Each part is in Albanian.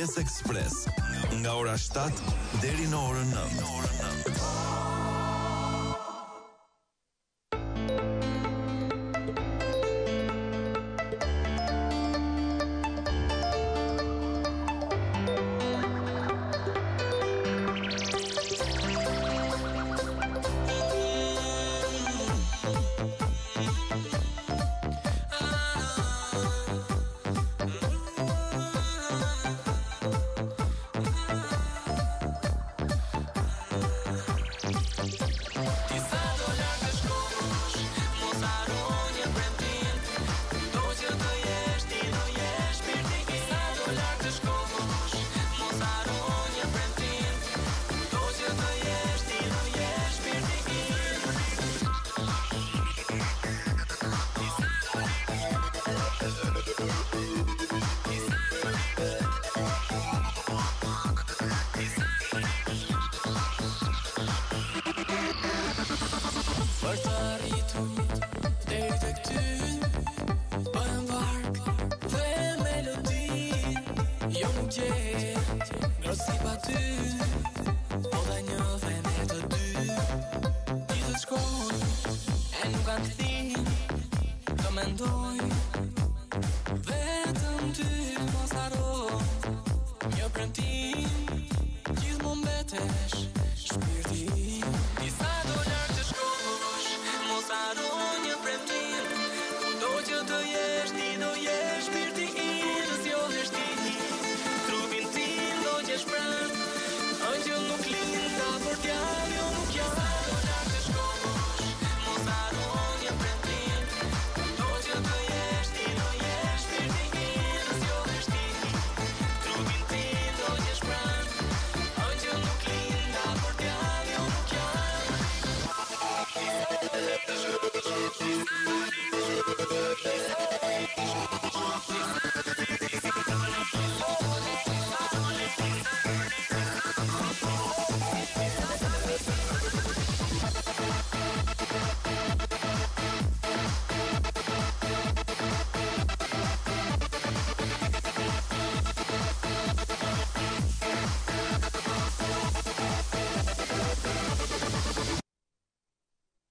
Mëngjes Express nga ora 7 deri në orën 9.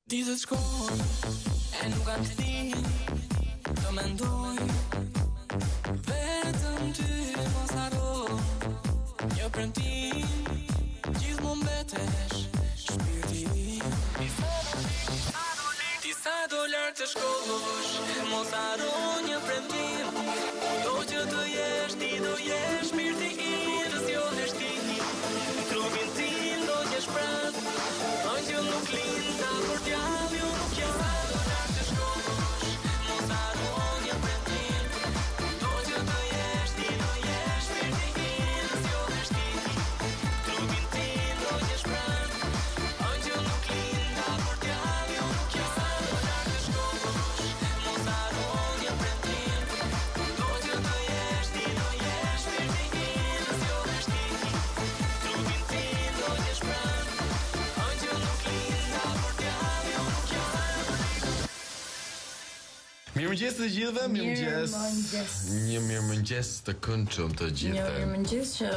Ditët shkojnë e nuk kam thënë, të mendoj vetëm ty mos haro. Një premtim gjithmonë mbetesh shpirti im. Disa do lart të shkosh, mos haro një premtim. Do që të jesh ti, do jesh shpirti im, të zgjohesh ti. Trupin tim do t'jesh pranë, ëngjëll nuk lind ta por t'jam ju nuk jam. Do lart të shkosh, mos haro një premtim. Do që të jesh ti, do jesh shpirti im, të zgjohesh ti. Trupin tim do t'jesh pranë, ëngjëll nuk lind ta por t'jam ju nuk jam. Do lart të shkosh, mos haro një premtim. Do që të jesh ti, do jesh shpirti im, të zgjohesh ti. Trupin tim do t'jesh pranë, ëngjëll nuk lind ta por t'jam ju nuk jam. Mirëmëngjes të gjithëve, mirëmëngjes. Një mirëmëngjes të këndshëm të Një gjithëve. mirëmëngjes që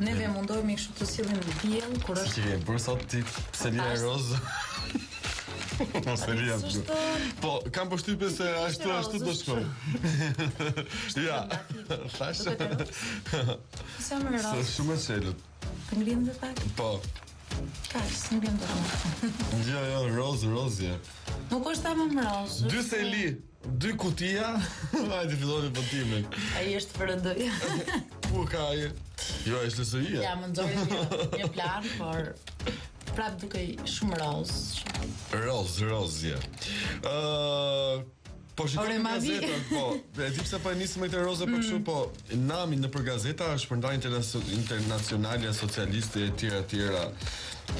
neve mundohemi kështu të sillim diell kur është Që për sot ti pse lija roz. Mos e lija. Po, kam përshtypjen se ashtu do shkoj. Ja. Thash. sa më Sa rrallë. shumë e çelët. Të nglim dhe pak. Po. Kaq, s'nglim dot. Jo, rozje. Nuk është ta më roz. 2 seli, 2 kutia. Hajde filloni votimin. Ai është përëndoj. Ku ka ai? Jo, është lësëria. Ja, më nxori një plan, por prap dukej shumë roz. Rozje. Po shikoj Ore, në ma vi. gazeta, po. E di pse po e nisim me këtë rozë për kështu, po nami në për gazeta është shpërndar internacionale socialiste e tjera.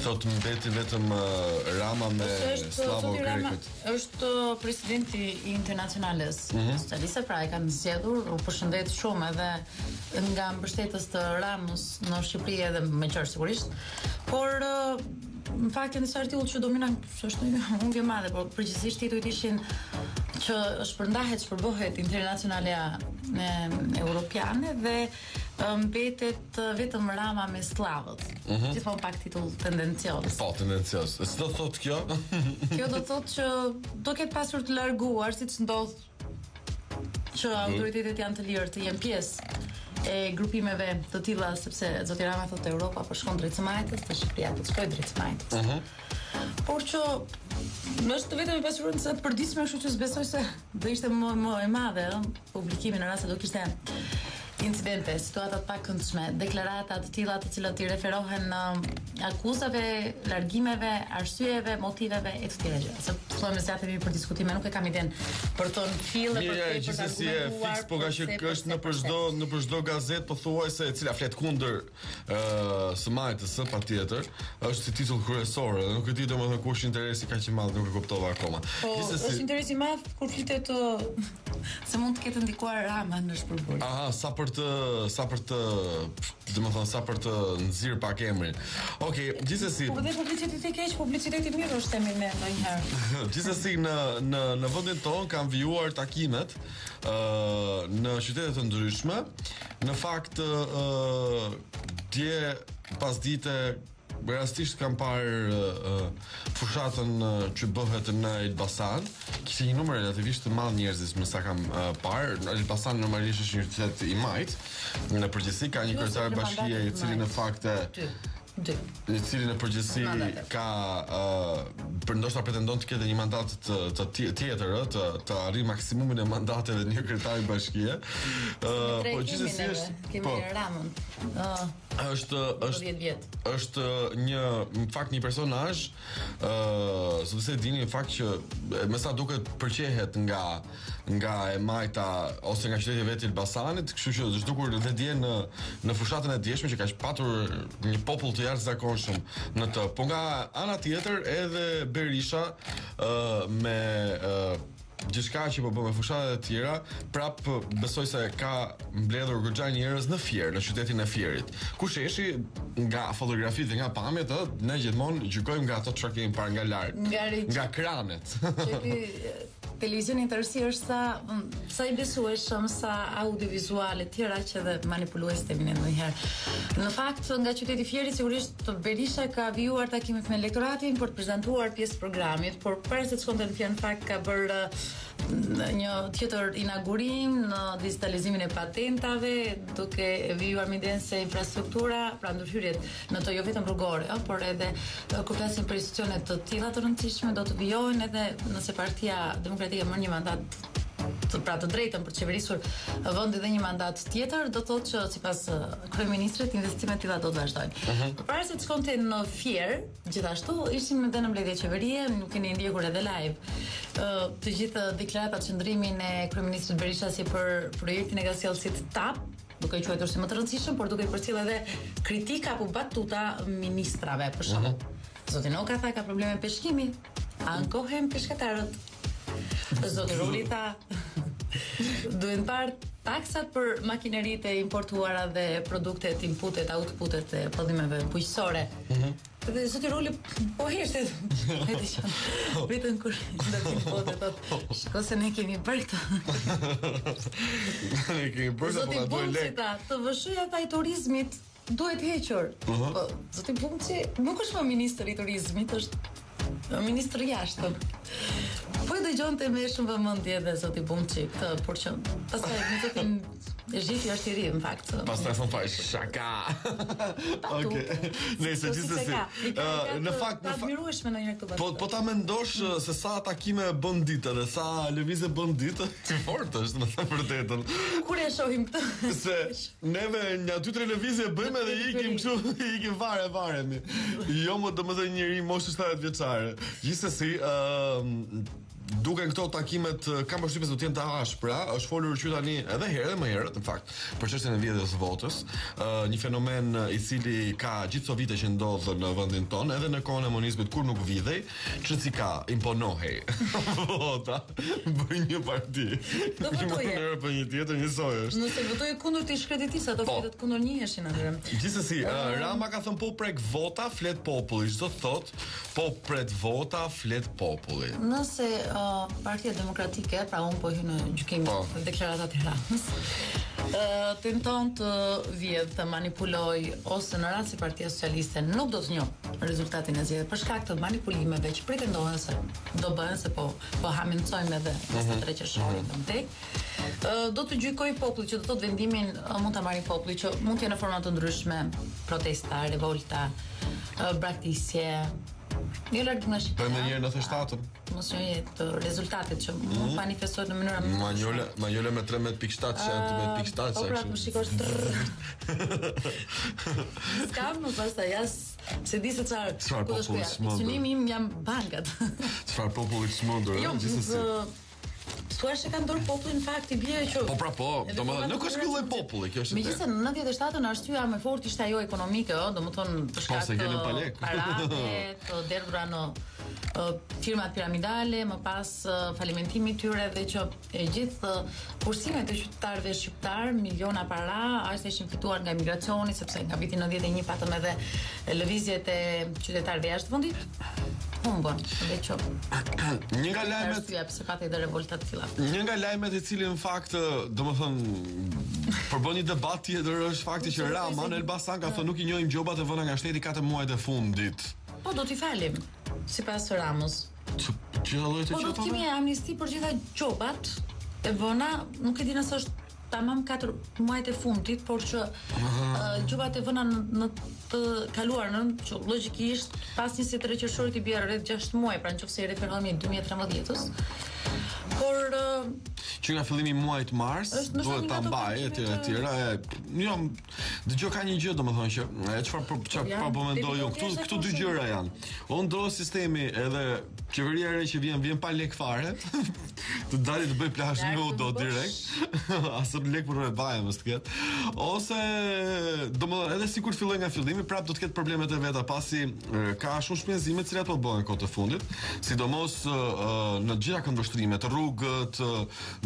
Thot mbeti vetëm Rama me Slavo Grekët. Është presidenti i Internacionales Socialiste, pra e kanë zgjedhur, u përshëndet shumë edhe nga mbështetës të Ramës në Shqipëri edhe me qërë sigurisht. Por në fakt në artikull që dominan është një humbje madhe, por përgjithsisht titujt ishin që shpërndahet, shpërbohet internacionalja europiane dhe mbetet vetëm Rama me sllavët. Gjithmonë pak titull tendencios. Po, tendencios. S'do thot kjo? Kjo do thotë që do ketë pasur të larguar, siç ndodh që autoritetet janë të lirë të jenë pjesë e grupimeve të tilla, sepse zoti Rama thotë Europa po shkon drejt së majtës, të Shqipëria po shkoj drejt së majtës. Por që është vetëm e pasurën se përdisme, kështu që s'besoj se do ishte më e madhe publikimi në rast se do kishte incidente, situata të pakëndshme, deklarata të tilla të cilat i referohen akuzave, largimeve, arsyeve, motiveve e të tjera gjëra. Se thonë se atemi për diskutime, nuk e kam idenë për ton fillë për të gjithsesi e fiks, po ka që është në për çdo gazetë pothuajse e cila flet kundër së majtës patjetër, është si titull kryesor, nuk e di domethënë ku është interesi kaq i madh, nuk e kuptova akoma. Po, është interesi i madh kur flitet se mund të ketë ndikuar Rama në shpërbujë. Aha, sa për të domethënë sa për të nxirr pak emrin. Okej, gjithsesi. Po dhe publiciteti i keq, publiciteti i mirë është themi ne ndonjëherë. Gjithsesi në vendin tonë kanë vijuar takimet në qytete të ndryshme. Në fakt dje pas dite rastisht kam parë fushatën që bëhet në Elbasan. Kishte një numër relativisht të madh njerëzish më sa kam parë. Elbasan normalisht është një qytet i majt. Në përgjithësi ka një kryetar bashkie i cili në fakt i cili në përgjithësi ka për ndoshta pretendon të ketë një mandat të tjetër, të arrijë maksimumin e mandateve një kryetari bashkie. Po gjithsesi është kemi Ramën. Është një personazh sepse se dini në fakt që me sa duket përqehet nga e majta ose nga qyteti vetë i Elbasanit, kështu që është dukur dhe dje në fushatën e djeshme që ka patur një popull të jashtëzakonshëm në të. Po nga ana tjetër edhe Berisha me gjithçka që po bën me fushatat e tjera, prap besoj se ka mbledhur goxha njerëz në Fier, në qytetin e Fierit. Ku sheshi nga fotografitë dhe nga pamjet, ne gjithmonë gjykojmë nga ato çka kemi parë nga larg, nga kranet. Televizioni në tërësi është sa i besueshëm, sa audiovizuale tjera që dhe manipulues të vinë ndonjëherë. Në fakt, nga qyteti i Fierit sigurisht Berisha ka vijuar takimet me elektoratin për të prezantuar pjesë programit, por para se të shkonte në Fier, në fakt ka bërë një tjetër inaugurim në digitalizimin e patentave, duke vijuar midis infrastruktura, pra ndërhyrjet në to jo vetëm rrugore, por edhe kur flasim për institucione të tilla të rëndësishme, do të vijohen edhe nëse Partia Demokratike merr një mandat të drejtën për të qeverisur vendi dhe një mandat tjetër, do thotë që sipas kryeministrit investimet tilla do të vazhdojnë. Para se të shkonte në Fier, gjithashtu ishim edhe në mbledhje qeverie, nuk keni ndjekur edhe live të gjithë deklaratat qendrimin e kryeministrit Berisha si për projektin e gasjellësit TAP, duke i quajtur si më të rëndësishëm, por duke i përcjellë edhe kritika apo batuta ministrave, për shembull. Zoti Noka tha ka probleme peshkimi, ankohen peshkatarët. Zoti Ruli tha duhen parë taksat për makineritë e importuara dhe produktet inputet, outputet e prodhimeve bujqësore. Dhe zoti Ruli po heshte vetëm kur do të thotë thotë shiko se ne kemi bërë këtë. Ne kemi bërë zoti Bumçi tha, të vëshuja i turizmit duhet hequr. Po zoti Bumçi nuk është më ministri i turizmit, është ministri i jashtëm. Po e dëgjonte me shumë vëmendje edhe zoti Bumçi këtë, por që pastaj me zotin Zhiti është i ri në fakt. Pastaj thon fal shaka. Okej. Nëse gjithsesi. Në fakt admirueshme në një këtë bashkë. Po ta mendosh se sa takime bën ditë dhe sa lëvizje bën ditë, fort është me thënë vërtetën. Kur e shohim këtë? Se neve nga 2-3 lëvizje bëjmë edhe ikim kështu, ikim varemi. Jo më domethënë njëri moshë 70 vjeçare. Gjithsesi, duken këto takimet kam përshtypjen se do të jenë të ashpra, është folur që tani edhe herë dhe më herët në fakt për çështjen e vjedhjes së votës, një fenomen i cili ka gjithë këto vite që ndodh në vendin tonë, edhe në kohën e monizmit kur nuk vjedhej, ç'si ka imponohej vota për një parti. Do votoje për një tjetër njësoj është. Nëse votoje kundër të shkreditis, ato fletet kundër njiheshin atyre. Gjithsesi, Rama ka thënë po prek vota, flet populli, çdo thot, po pret vota, flet populli. Nëse Partia Demokratike, pra unë po hy në gjykim deklaratat e Tiranës, tenton të vjedh, të manipuloj, ose në rast se Partia Socialiste nuk do të njohë rezultatin e zgjedhjeve për shkak të manipulimeve që pretendohen se do bëhen, se po hamencojmë edhe 23 qershorin domethënë. Do të gjykoj populli, që do të thotë vendimin mund ta marrin populli, që mund të jenë në forma të ndryshme, protesta, revolta, braktisje. Jo larg nga Shqipëria. Për ndonjëherë në 97-ën. Mos jo jetë rezultatet që mund manifestohet në mënyra Manjole me 13.7 cm. Po pra, më shikosh Skam më pastaj se di se çfarë ku do shkoja. Synimi im jam bankat. Çfarë populli çmendur, gjithsesi. Thua se ka ndor popullin fakt I bie që domethënë nuk është ky lloj populli, kjo është. Megjithëse në 97-ën arsyeja më fort ishte ajo ekonomike, domethënë për shkak të parave, të derdhura në firmat piramidale, më pas falimentimit tyre dhe që e gjithë kursimet e qytetarëve shqiptar, miliona para, ashtu ishin fituar nga emigracioni, sepse nga viti 91 patëm edhe lëvizjet e qytetarëve jashtë vendit. Humbon, dhe që një nga lajmet pse pati dhe revolta të tilla. Një nga lajmet e cili në fakt, domethënë, përbën një debat tjetër është fakti që Rama në Elbasan ka thënë nuk I njohim gjobat e vëna nga shteti 4 muajt e fundit. Po do t'i falim, sipas Ramos. Po do të kemi amnisti për gjitha gjobat e vëna, nuk e di nëse është tamam 4 muajt e fundit, por që gjobat e vëna në të kaluarën, që logjikisht pas 23 qershorit I bie rreth 6 muaj, pra nëse I referohemi 2013-s. Por që nga fillimi I muajit mars duhet ta mbajë etj. Jo, dëgjoj ka një gjë domethënë që çfarë po mendoj unë, këtu dy gjëra janë. O ndro sistemi edhe qeveria e re që vjen pa lek fare, të dalë të bëj plazh nudo direkt, asë lek për vaje mos të ketë. Ose domethënë edhe sikur filloi nga fillimi, prap do të ketë problemet e veta pasi ka shumë shpenzime të cilat po bëhen kohë të fundit, sidomos në gjitha këndvështrimet, rrugët,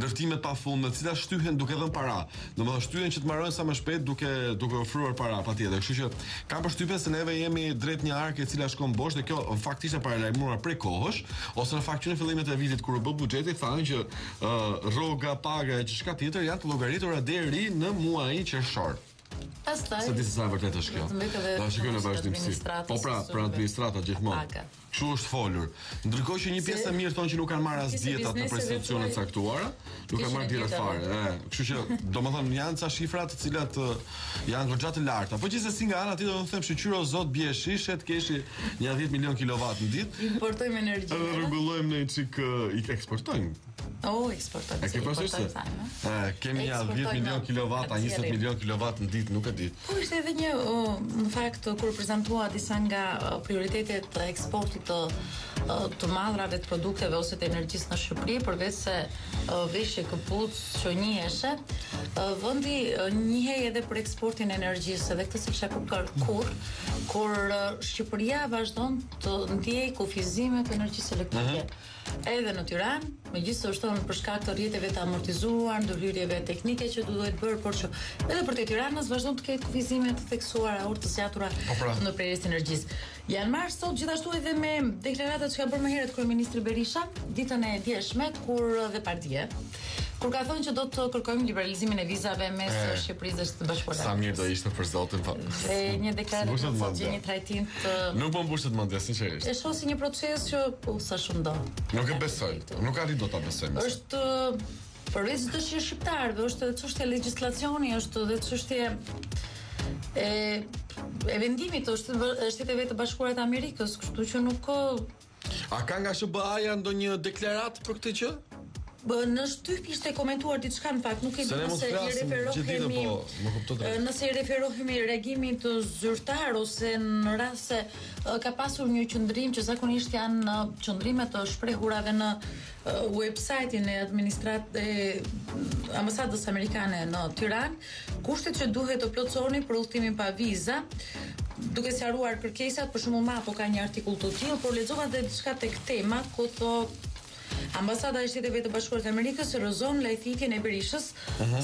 ndërtimet pafundme, të cilat shtyhen duke dhënë para. Domethënë shtyhen që të marrojnë sa më shpejt duke ofruar para patjetër. Kështu që kam përshtypjen se neve jemi drejt një arke e cila shkon bosh dhe kjo në fakt ishte paralajmëruar prej kohësh, ose në fakt që në fillimet e vitit kur u bë buxheti thanë që rroga, paga e çka tjetër janë të llogaritura deri në muajin qershor. Pastaj se di se sa vërtet është kjo. Do shikoj në vazhdimsi. Po pra, për administrata gjithmonë. Kështu është folur. Ndërkohë që një pjesë e mirë thonë që nuk kanë marrë as dietat në institucione të caktuara, nuk kanë marrë dietat fare. Kështu që domethënë janë ca shifra të cilat janë goxha të larta. Po gjithsesi nga ana tjetër do të them shqyro zot bie shishet, keshi një 10 milion kilovat në ditë. Importojmë energji. Edhe rregullojmë në çik I eksportojmë. Eksportojmë. E ke parasysh? Kemi ja 10 milion kilowata, 20 milion kilovat në ditë, nuk e di. Po ishte edhe një në fakt kur prezantua disa nga prioritetet e eksportit të madhrave të produkteve ose të energjisë në Shqipëri, përveç se veshje këpucë që njiheshe, vendi njihej edhe për eksportin e energjisë, edhe këtë se kisha kuptuar kur Shqipëria vazhdon të ndjej kufizime të energjisë elektrike. Edhe në Tiranë, megjithëse është thënë për shkak të rrjeteve të amortizuar, ndërhyrjeve teknike që duhet bërë, por që edhe për te Tiranës vazhdon të ketë kufizime të theksuara, orë të zgjatura në ndërprerjes të energjisë. Janë marrë sot gjithashtu edhe me deklaratat që ka bërë më herët kryeministri Berisha ditën e djeshme dhe Pardie, kur ka thënë që do të kërkojmë liberalizimin e vizave mes Shqipërisë dhe të Bashkuara. Sa mirë do ishte për zotin. Dhe një deklaratë sot gjeni trajtim të nuk po mbushet mendja sinqerisht. E shoh si një proces që sa shumë do. Nuk e besoj. Nuk arrit do ta besoj. Është përveç dëshirë shqiptarëve, është edhe çështja e legjislacioni, është edhe çështje e vendimit të Shteteve të Bashkuara të Amerikës, kështu që nuk A ka nga SBA-ja ndonjë deklaratë për këtë gjë? Në shtyp ishte komentuar diçka në fakt, nuk e di nëse I referohemi reagimit të zyrtar ose në rast se ka pasur një qëndrim që zakonisht janë qëndrime të shprehurave në website-in e ambasadës amerikane në Tiranë, kushtet që duhet të plotësoni për udhëtimin pa viza, duke sqaruar kërkesat, për shembull MAPO ka një artikull të tillë, por lexova edhe diçka tek tema ku thotë Ambasada e Shteteve të Bashkuara të Amerikës rrëzon lajthitjen e Berishës,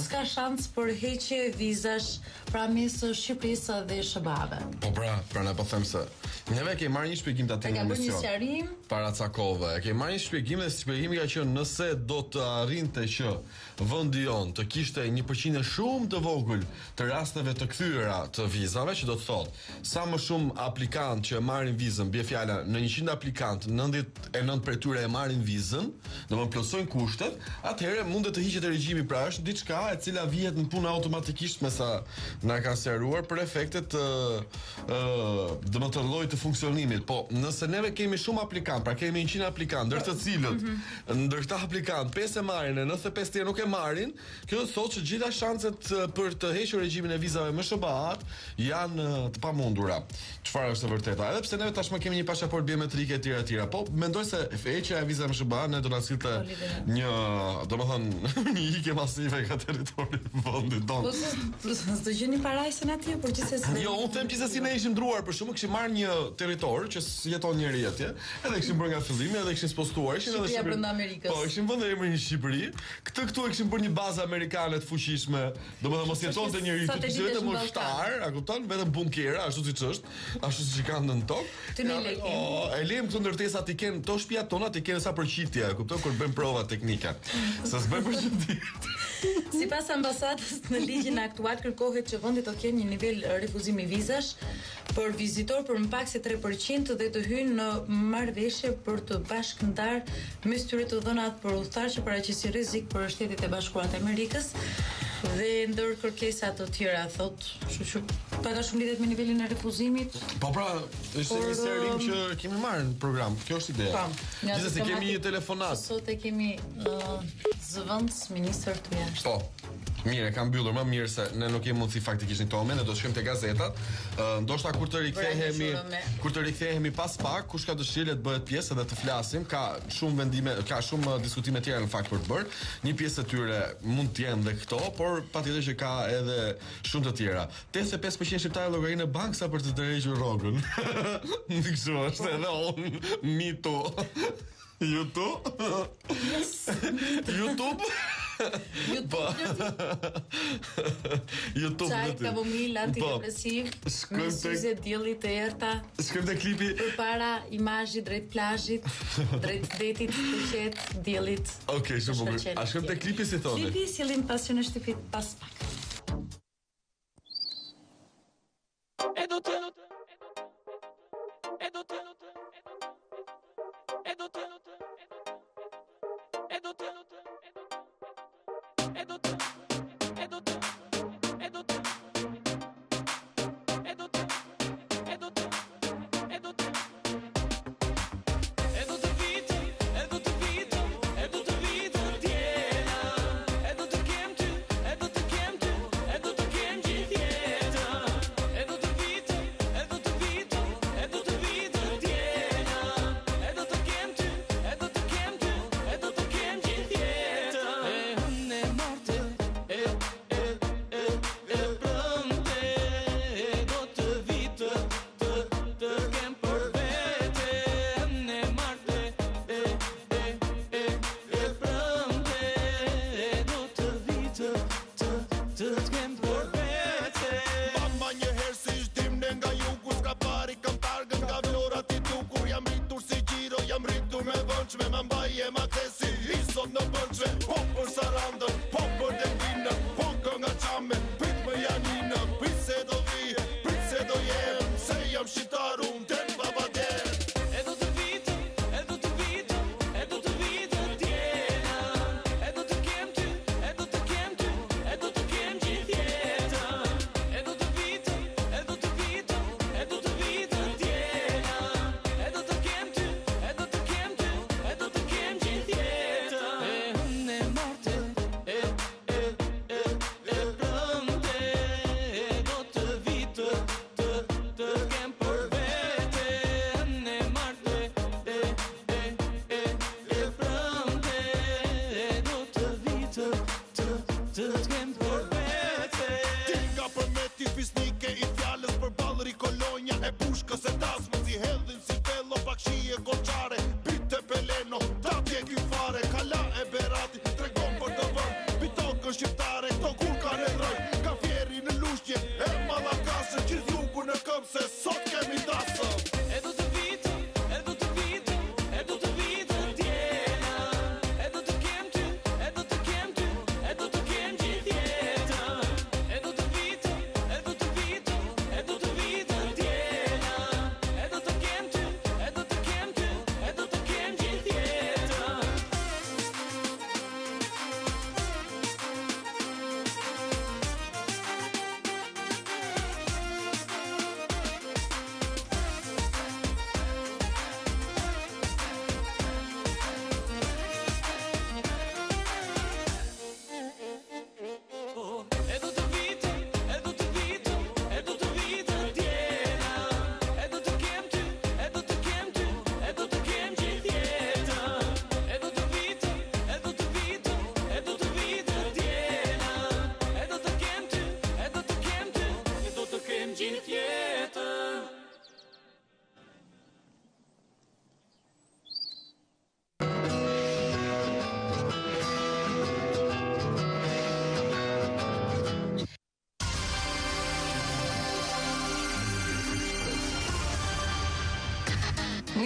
s'ka shans për heqje vizash pra mes Shqipërisë dhe SBA-ve. Po pra na po them se neve kemi marrë një shpjegim të atë në emision. Para ca kohëve, kemi marrë një shpjegim dhe shpjegimi ka qenë nëse do të arrinte që vendi jon të kishte një përqindje shumë të vogël të rasteve të kthyera të vizave, që do të thotë sa më shumë aplikant që marrin vizën, bie fjala në 100 aplikant, 99 prej tyre e marrin vizën, domethënë plotësojnë kushtet, atëherë mundet të hiqet regjimi, pra është diçka e cila vihet në punë automatikisht me sa na ka sqaruar për efektet domethënë lloj të funksionimit. Po, nëse neve kemi shumë aplikant, pra kemi 100 aplikant, ndër të cilët ndër këta aplikant 5 e marrin e 95 tjerë nuk e marrin, kjo do të thotë që gjitha shanset për të hequr regjimin e vizave me SBA-t janë të pamundura. Çfarë është e vërteta? Edhe pse neve tashmë kemi një pasaportë biometrike etj etj. Po mendoj se heqja e vizave me SBA ne do na sillte një, domethënë, një ikje masive nga territori i vendit tonë. Po s'do gjeni parajsën atje, por gjithsesi. Jo, unë them gjithsesi ne ishim ndruar, për shkak kishim marrë një territor që jeton njëri atje, edhe kishim bërë nga fillimi, edhe kishim spostuar, ishin edhe Shqipëria brenda Amerikës. Po, kishim vënë emrin në Shqipëri. Këtu e kishim bërë një bazë amerikane të fuqishme, domethënë mos jetonte njëri këtu, ishte vetëm ushtar, a kupton, vetëm bunkera, ashtu siç është, ashtu siç kanë në tokë. E lejm këto ndërtesat i kanë, to shtëpiat tona ti kanë sa përqitje, a kupton, kur bëjmë prova teknike. Sa s'bëjmë përqitje. Sipas ambasadës, në ligjin aktual kërkohet që vendi të kenë një nivel refuzimi vizash për vizitor për më pak se 3% dhe të hyjnë në marrëveshje për të bashkëndar mes tyre të dhënat për udhëtar që paraqesin rrezik për Shtetet e Bashkuara të Amerikës dhe ndër kërkesa të tjera, thotë, kështu që pak a shumë lidhet me nivelin e refuzimit. Po pra, është një serim që kemi marrë në program. Kjo është ideja. Gjithsesi kemi një telefonat. Sot e kemi zëvendës ministër të jashtë. Po. Mirë, kam mbyllur, më mirë se ne nuk kemi mundësi faktikisht në këto momente, do të shkojmë te gazetat. Ndoshta kur të rikthehemi pas pak, kush ka dëshirë të bëhet pjesë edhe të flasim, ka shumë vendime, ka shumë diskutime tjera në fakt për të bërë. Një pjesë e tyre mund të jenë dhe këto, por patjetër që ka edhe shumë të tjera. 85% shqiptarë llogarinë në bank sa për të tërhequr rrogën. Kështu është edhe mitu. YouTube? YouTube. Çaj kamomil antidepresiv. Syze diellit të errta. Shkojmë te klipi. Përpara imazhit drejt plazhit, drejt detit të qetë diellit. Okej, shumë bukur. A shkojmë te klipi si thonë? Klipi sillim pasion e shtëpit pas pak.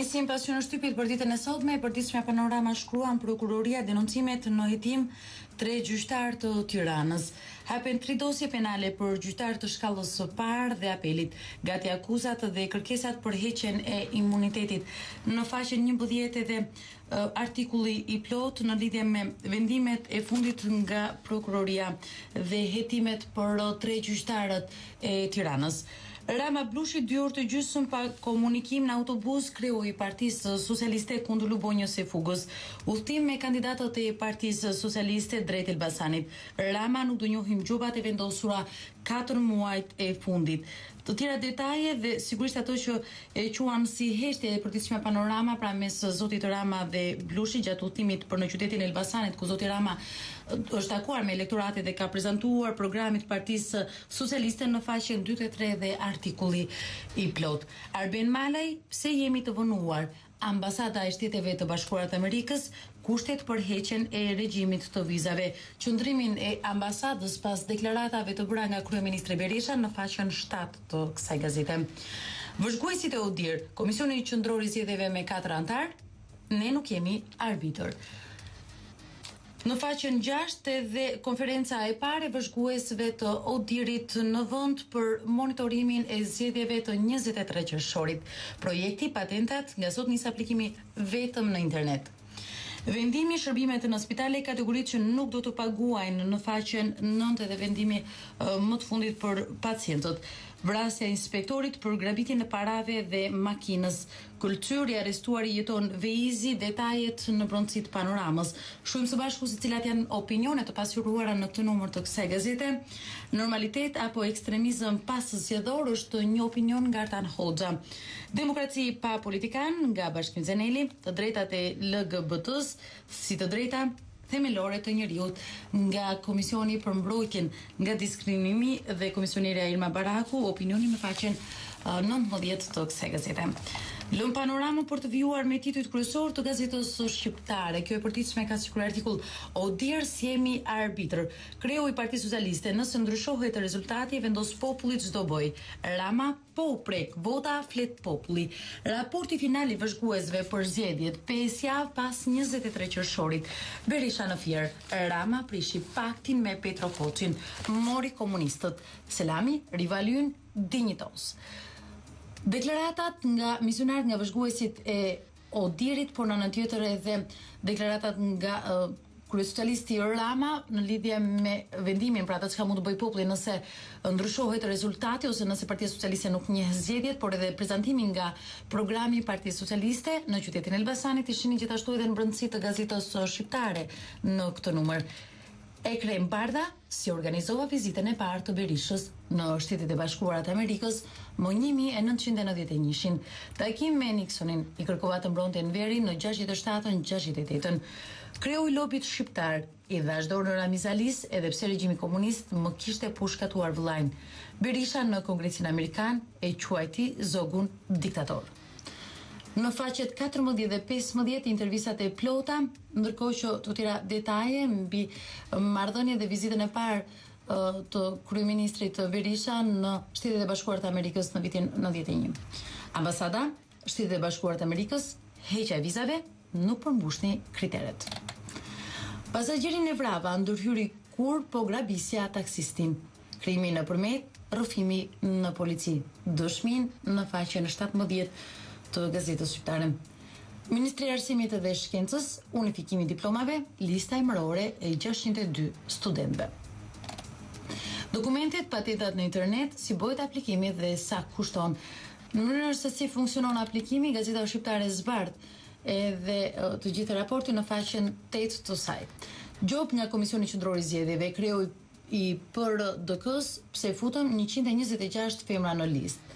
Nisim pas që në shtypit për ditën e sotme, për ditëshmja Panorama shkruan prokuroria denoncimet në hetim 3 gjyqtar të Tiranës. Hapen 3 dosje penale për gjyqtar të shkallës së parë dhe apelit, gati akuzat dhe kërkesat për heqjen e imunitetit. Në faqen 11 edhe artikulli i plot në lidhje me vendimet e fundit nga prokuroria dhe hetimet për 3 gjyqtarët e Tiranës. Rama Blushi 2 orë të gjysmë pa komunikim në autobus kreu i Partisë Socialiste kundër Lubonjës së Fugës. Udhtim me kandidatët e Partisë Socialiste drejt Elbasanit. Rama nuk do njohim gjubat e vendosura 4 muajt e fundit. Të tjera detaje dhe sigurisht ato që e quan si heshtje e përditshme Panorama pra mes zotit Rama dhe Blushi gjatë udhtimit për në qytetin e Elbasanit, ku zoti Rama është takuar me elektoratin dhe ka prezantuar programit Partisë Socialiste në faqen 23 dhe artikulli i plot. Arben Malaj, pse jemi të vënuar? Ambasada e Shteteve të Bashkuara të Amerikës, kushtet për heqjen e regjimit të vizave. Qëndrimin e ambasadës pas deklaratave të bëra nga kryeministri Berisha në faqen 7 të kësaj gazete. Vëzhguesit e ODIR, Komisioni Qendror i Zgjedhjeve me 4 antar, ne nuk jemi arbitër. Në faqen 6 edhe konferenca e parë e vëzhguesve të ODIR-it në vend për monitorimin e zgjedhjeve të 23 qershorit. Projekti patentat nga sot nis aplikimi vetëm në internet. Vendimi i shërbimet në spitale kategoritë që nuk do të paguajnë në faqen 9 dhe vendimi më të fundit për pacientët. Vrasja e inspektorit për grabitjen e parave dhe makinës. Kultyri arrestuari jeton Veizi, detajet në broncit Panoramës. Shohim së bashku se cilat janë opinionet të pasqyruara në këtë numër të kësaj gazete. Normalitet apo ekstremizëm pas zgjedhor është një opinion nga Artan Hoxha. Demokraci pa politikan nga Bashkim Zeneli, të drejtat e LGBT-s si të drejta themelore të njeriut nga Komisioni për Mbrojtjen nga Diskriminimi dhe Komisionerja Irma Baraku, opinioni në faqen 19 të kësaj gazete. Lëm Panoramën për të vijuar me titujt kryesor të gazetës shqiptare. Kjo e përditshme ka sigurisht artikull ODIR jemi arbitër. Kreu i Partisë Socialiste, nëse ndryshohet rezultati vendos populli çdo boj. Rama po u prek vota flet populli. Raporti final i vëzhguesve për zgjedhjet 5 javë pas 23 qershorit. Berisha në fier. Rama prishi paktin me Petro Koçin. Mori komunistët. Selami rivalyn dinjitos. Deklaratat nga misionar nga vëzhguesit e ODIR-it, por në anën tjetër edhe deklaratat nga kryesocialisti Rama në lidhje me vendimin për atë çka mund të bëjë populli nëse ndryshohet rezultati ose nëse Partia Socialiste nuk njeh zgjedhjet, por edhe prezantimin nga programi i Partisë Socialiste në qytetin e Elbasanit i shihni gjithashtu edhe në brendësi të gazetës shqiptare në këtë numër. Ekrem Bardha si organizova vizitën e parë të Berishës në Shtetet e Bashkuara të Amerikës më 1991. Takim me Nixonin i kërkova të mbronte në veri në 67-ën, 68-ën. Kreu i lobit shqiptar i dhash dorë në Ramizalis edhe pse regjimi komunist më kishte pushkatuar vëllain. Berisha në Kongresin Amerikan e quajti zogun diktator. Në faqet 14 dhe 15 intervistat e plota, ndërkohë që të tjera detaje mbi marrëdhënien dhe vizitën e parë të kryeministrit Berisha në Shtetet e Bashkuara të Amerikës në vitin 91. Ambasada Shtetet e Bashkuara të Amerikës, heqja e vizave nuk përmbushni kriteret. Pasagjerin e vrapa ndërhyri kur po grabisja taksistin. Krimi nëpërmet, rrëfimi në polici. Dëshmin në faqen 17 të gazetës shqiptare. Ministri i Arsimit dhe Shkencës, unifikimi diplomave, lista emërore e 602 studentëve. Dokumentet, patentat në internet, si bëhet aplikimi dhe sa kushton. Në mënyrë se si funksionon aplikimi, gazeta shqiptare zbardh edhe të gjithë raportin në faqen 8 të saj. Gjop nga Komisioni Qendror i Zgjedhjeve, kreu i PRDK-s, pse futëm 126 femra në listë.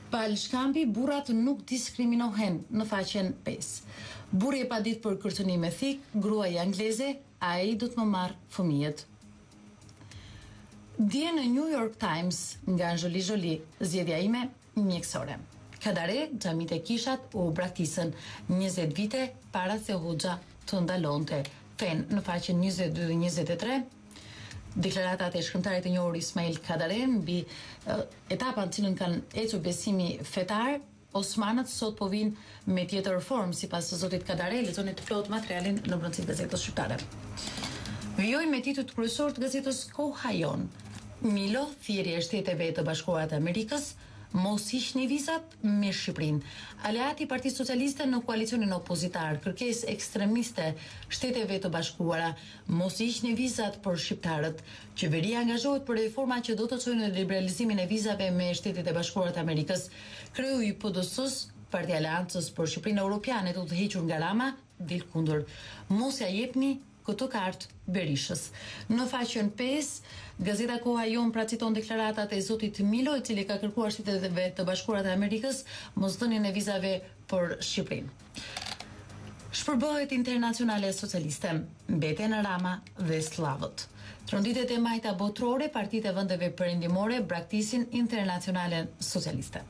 Pal shkampi, burrat nuk diskriminohen në faqen 5. Burri e pa ditë për kërcënim me thik, gruaja angleze, ai do të më marr fëmijët. Dje në New York Times nga Anjoli Jolie, zgjedhja ime mjekësore. Kadare, xhamit e kishat u braktisën 20 vite para se Hoxha të ndalonte fen në faqen 22 dhe 23. Deklaratat e shkrimtarit të njohur Ismail Kadare mbi etapën cilën kanë ecur besimi fetar Osmanët sot po vinë me tjetër formë, sipas zotit Kadare, lexoni të plot materialin në brendësi të gazetës shqiptare. Vijoj me titujt kryesor të gazetës Koha Jon. Milo, thirrje e Shteteve të Bashkuara të Amerikës, mos hiqni vizat me Shqipërinë. Aleati i Partisë Socialiste në koalicionin opozitar, kërkesë ekstremiste Shteteve të Bashkuara, mos hiqni vizat për shqiptarët. Qeveria angazhohet për reforma që do të çojnë në liberalizimin e vizave me Shtetet e Bashkuara të Amerikës. Kreu i PD-s-s, Partia e Aleancës për Shqipërinë Europiane, do të hequr nga Rama, dil kundër. Mos ja jepni këtë kartë Berishës. Në faqen 5, gazeta Koha Jon pra citon deklaratat e zotit Milo, i cili ka kërkuar Shteteve të Bashkuara të Amerikës mosdhënien e vizave për Shqipërinë. Shpërbohet internacionale socialiste, mbeten Rama dhe slavët. Tronditet e majta botërore, partitë e vendeve perëndimore braktisin internacionalen socialiste.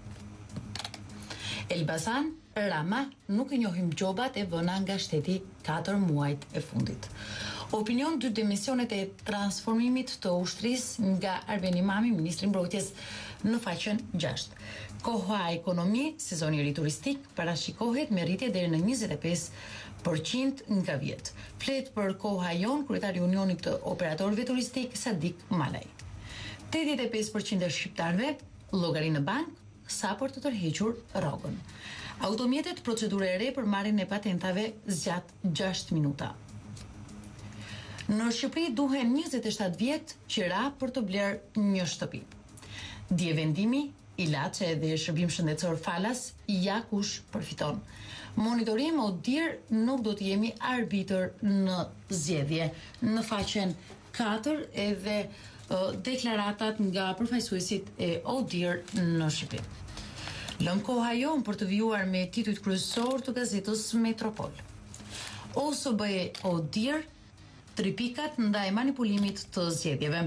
Elbasan, Rama nuk i njohim gjobat e vëna nga shteti 4 muajt e fundit. Opinion 2 demisionet e transformimit të ushtrisë nga Arben Imami, ministri i mbrojtjes, në faqen 6. Koha ekonomi, sezoni ri turistik, parashikohet me rritje deri në 25% nga vjet. Flet për Koha Jon, kryetari i Unionit të Operatorëve Turistik, Sadik Malaj. 85% e shqiptarëve llogari në bank sa për të tërhequr rrogën. Automjetet procedurë e re për marrjen e patentave zgjat 6 minuta. Në Shqipëri duhen 27 vjet qira për të blerë një shtëpi. Dje vendimi, ilaçe dhe shërbim shëndetësor falas, ja kush përfiton. Monitorim ODIR, nuk do të jemi arbitër në zgjedhje. Në faqen 4 edhe deklaratat nga përfaqësuesit e ODIR në Shqipëri. Lëm Koha Jon për të vijuar me titujt kryesor të gazetës Metropol. OSBE ODIR, 3 pikat ndaj manipulimit të zgjedhjeve.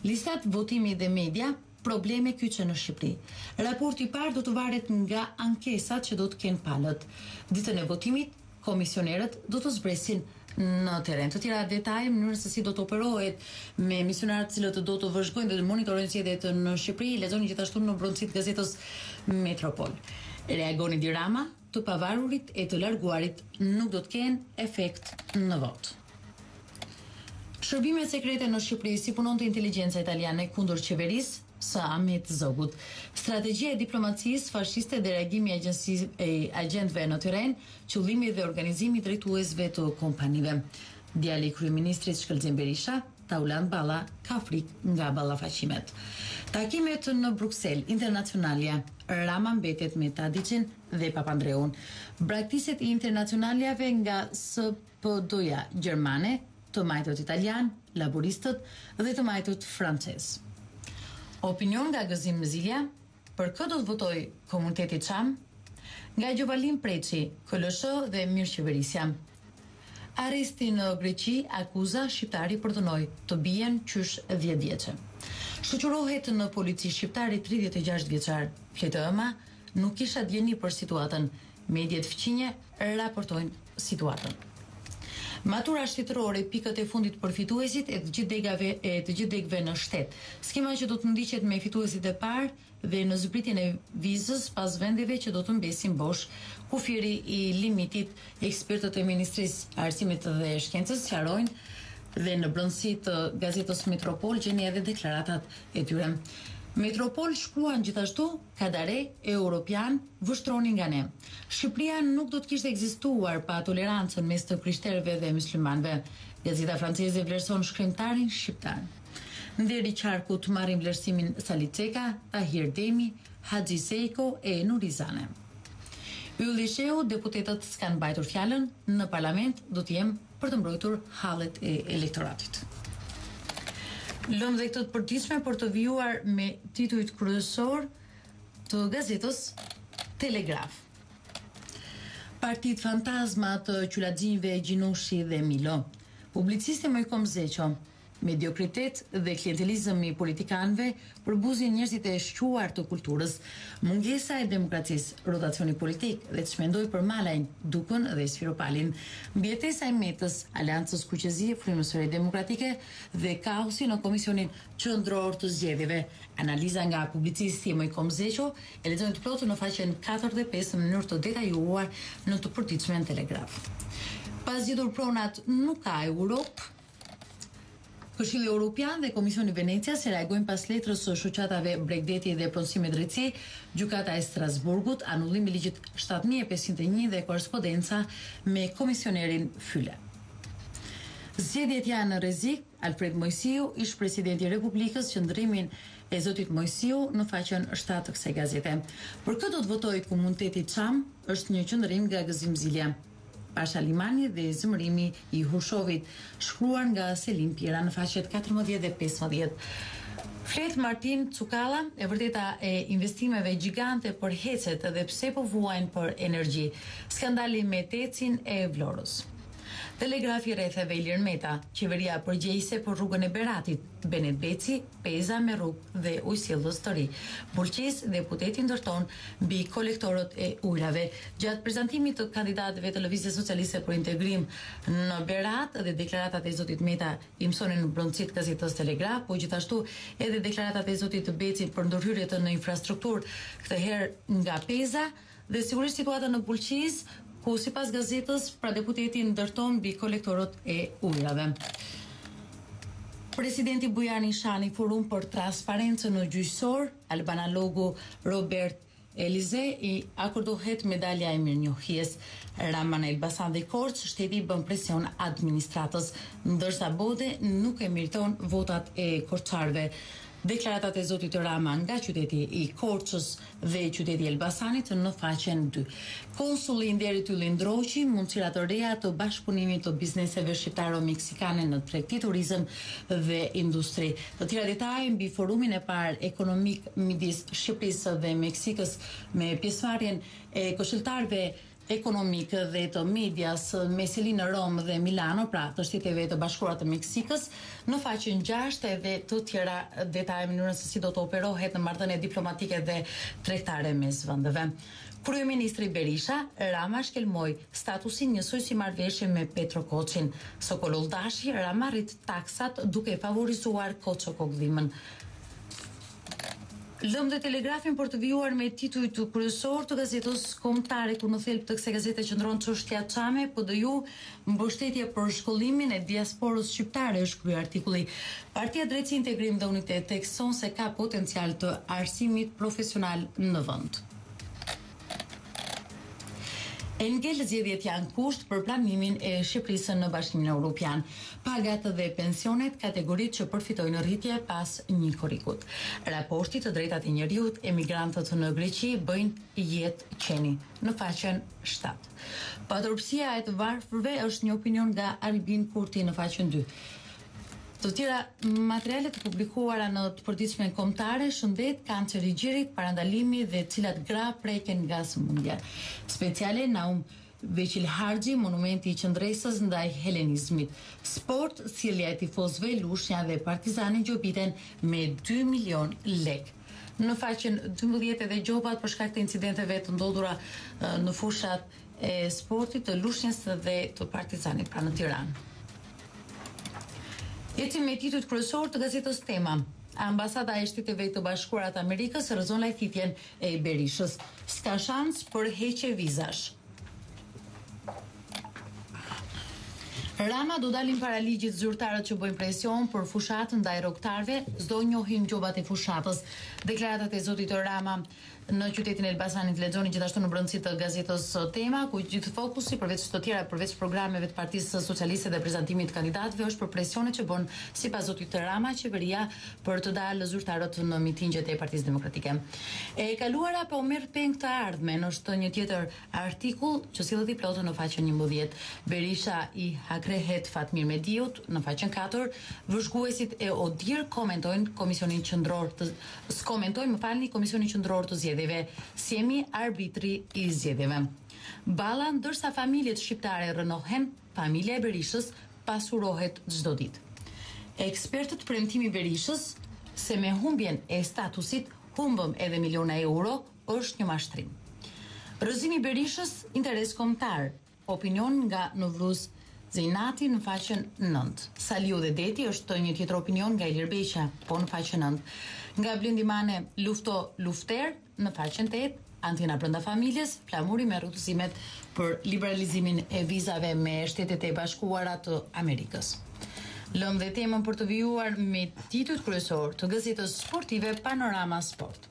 Listat votimi dhe media, probleme kyçe në Shqipëri. Raporti i parë do të varet nga ankesat që do të kenë palët. Ditën e votimit, komisionerët do të zbresin në terren. Të tjera detaje, mënyrën se si do të operohet me misionarët cilët do të vëzhgojnë dhe të monitorojnë zgjedhjet në Shqipëri, lexoni gjithashtu në brendësitë gazetës Metropol. Reagoni Di Rama, të pavarurit e të larguarit nuk do të kenë efekt në votë. Shërbimet sekrete në Shqipëri, si punonte inteligjenca italiane kundër qeverisë së Ahmet Zogut. Strategjia e diplomacisë fashiste dhe reagimi i agjentëve në terren, qëllimi dhe organizimi drejtuesve të kompanive. Djali i kryeministrit Shkëlqen Berisha, Tauland Balla, ka frikë nga ballafaqimet. Takimet në Bruksel, Internacionalia, Rama mbetet me Tadiçin dhe Papandreun. Braktiset i internacionaljave nga SPD-ja gjermane, të majtët italian, laboristët dhe të majtët francez. Opinion nga Gëzim Mzilja, për kë do të votoj komuniteti Çam? Nga Gjovalim Preçi, KLSH dhe Mirëqeverisja. Arresti në Greqi akuza shqiptari për dënoj, të bien qysh 10 vjeçe. Shoqërohet në polici shqiptari 36 vjeçar. FLTM nuk kisha djeni për situatën. Mediat fqinje raportojnë situatën. Matura shtetërore, pikët e fundit për fituesit e të gjithë degëve në shtet. Skema që do të ndiqet me fituesit e parë dhe në zbritjen e vizës pas vendeve që do të mbesin bosh. Kufiri i limitit, ekspertët e Ministrisë Arsimit dhe Shkencës sqarojnë dhe në brendësi të gazetës Metropol gjeni edhe deklaratat e tyre. Metropol shkruan gjithashtu, Kadare, Europian, vështroni nga ne. Shqipëria nuk do të kishte ekzistuar pa tolerancën mes të krishterëve dhe muslimanëve. Gazeta franceze vlerëson shkrimtarin shqiptar. Nderi Qarkut marrin vlerësimin Saliceka, Tahir Demi, Haxhi Seiko e Nurizane. Ylli Sheu, deputetët s'kan mbajtur fjalën, në parlament do të jem për të mbrojtur hallet e elektoratit. Lëm dhe këtë të përditshme për të vijuar me titujt kryesor të gazetës Telegraf. Partit fantazma të Qulaxhinve, Gjinushi dhe Milo. Publicisti Mojkom Zeqo. mediokritet dhe klientelizëm i politikanëve përbuzin njerëzit e shquar të kulturës, mungesa e demokracisë, rotacioni politik dhe të shmendoj për Malajn, Dukën dhe Sfiropalin, mbjetesa e Metës, Aleancës Kuqezi, Frymësore Demokratike dhe kaosi në Komisionin Qendror të Zgjedhjeve. Analiza nga publicisti Mojkom Zeqo e lexojmë të plotë në faqen 4 dhe 5 në mënyrë të detajuar në të përditshme në Telegraf. Pas zgjedhur pronat nuk ka Europë, Këshilli Evropian dhe Komisioni Venecia se reagojnë pas letrës së shoqatave Bregdeti dhe Pronësim e Drejtësi, Gjykata e Strasburgut, anullimi ligjit 7501 dhe korespondenca me komisionerin Fyle. Zgjedhjet janë në rrezik. Alfred Mojsiu, ish presidenti i Republikës, qëndrimin e zotit Mojsiu në faqen 7 të kësaj gazete. Për këtë do të votoj komuniteti Çam, është një qëndrim nga Gëzim Zilja. Pasha Limani dhe zemërimi i Hushovit, shkruar nga Selim Pjera në faqet 14 dhe 15. Flet Martin Cukalla, e vërteta e investimeve gjigante për hecet dhe pse po vuajnë për energji. Skandali me tecin e Vlorës. Telegrafi rretheve Ilir Meta, qeveria përgjegjëse për rrugën e Beratit, Benet Beci, Peza me rrugë dhe ujësjellës të ri. Bulqis deputeti ndërton mbi kolektorët e ujrave. Gjatë prezantimit të kandidatëve të Lëvizjes Socialiste për Integrim në Berat dhe deklaratat e zotit Meta i mësonin në brendësit gazetës Telegraf, po gjithashtu edhe deklaratat e zotit Becit për ndërhyrje në infrastrukturë, këtë herë nga Peza, dhe sigurisht situata në Bulqis, ku sipas gazetës pra deputeti ndërton mbi kolektorët e ujrave. Presidenti Bujani Shani forum për transparencën në gjyqësor, albanalogu Robert Elize i akordohet medalja e mirënjohjes. Rama në Elbasan dhe Korç, shteti bën presion administratës, ndërsa Bode nuk e meriton votat e korçarve. Deklaratat e zotit Rama nga qyteti i Korçës dhe qyteti i Elbasanit në faqen 2. Konsulli i nderit Ylli Ndroqi, mundësira të reja të bashkëpunimit të bizneseve shqiptaro-meksikane në tregti, turizëm dhe industri. Të tjera detaje mbi forumin e parë ekonomik midis Shqipërisë dhe Meksikës me pjesëmarrjen e këshilltarëve ekonomik dhe të medias me seli në Rom dhe Milano, pra të shteteve të bashkuara të Meksikës, në faqen 6 edhe të tjera detaje mënyrën se si do të operohet në marrëdhënie diplomatike dhe tregtare mes vendeve. Kryeministri Berisha, Rama shkelmoi statusin njësoj si marrëveshje me Petro Koçin. Sokol Dashi, Rama rrit taksat duke favorizuar Koçokogdhimën. Lëm dhe Telegrafin për të vijuar me titull të kryesor të gazetës kombëtare, ku në thelb të kësaj gazete qëndron çështja Çame, PDU mbështetje për shkollimin e diasporës shqiptare, është kryer artikulli. Partia Drejtësi, Integrim dhe Unitet thekson se ka potencial të arsimit profesional në vend. Engel, zgjedhjet janë kusht për planimin e Shqipërisë në Bashkimin Evropian. Pagat dhe pensionet, kategoritë që përfitojnë rritje pas një korrikut. Raporti të drejtat e njerëzit, emigrantët në Greqi bëjnë jetë qeni, në faqen 7. Paturpsia e të varfërve është një opinion nga Albin Kurti në faqen 2. Të tjera materiale të publikuara në të përditshme kombëtare, shëndet, kancer i gjirit, parandalimi dhe cilat gra preken nga sëmundja. Speciale Naum Veçil Harxhi, monumenti i qëndresës ndaj helenizmit. Sport, sjellja e tifozëve, Lushnja dhe Partizani gjobiten me 2 milion lek. Në faqen 12 edhe gjobat për shkak të incidenteve të ndodhura në fushat e sportit të Lushnjës dhe të Partizanit pra në Tiranë. Ecim me titujt kryesor të gazetës Tema. Ambasada e Shteteve të Bashkuara të Amerikës rrezon lajthitjen e Berishës. S'ka shans për heqje vizash. Rama do dalin para ligjit zyrtarët që bëjnë presion për fushatën ndaj rrogtarëve, s'do njohin gjobat e fushatës. Deklaratat e zotit Rama në qytetin e Elbasanit lexoni gjithashtu në brendësi të gazetës Tema, ku gjithë fokusi përveç të tjera, përveç programeve të Partisë Socialiste dhe prezantimit të kandidatëve, është për presionet që bën sipas zotit Rama qeveria për të dalë zyrtarët në mitingjet e Partisë Demokratike. E kaluara po merr peng të ardhmen, është një tjetër artikull që sillet i plotë në faqen 11. Berisha i hakrehet Fatmir Mediut në faqen 4. Vëzhguesit e Odir komentojnë Komisionin Qendror të Komisionin Qendror të Zgjedhjeve. Si jemi arbitri i zgjedhjeve. Balla, ndërsa familjet shqiptare rënohen, familja e Berishës pasurohet çdo ditë. Ekspertët premtimi Berishës se me humbjen e statusit humbëm edhe miliona euro është një mashtrim. Rrëzimi Berishës, interes kombëtar, opinion nga Novruz Zejnati në faqen 9. Saliu dhe Deti është një tjetër opinion nga Ilir Beqa, po në faqen 9. Nga Blendi Mane, lufto lufter në faqen 8. Antina brenda familjes, flamuri me rrugësimet për liberalizimin e vizave me Shtetet e Bashkuara të Amerikës. Lëm dhe temën për të vijuar me titujt kryesor të gazetës sportive Panorama Sport.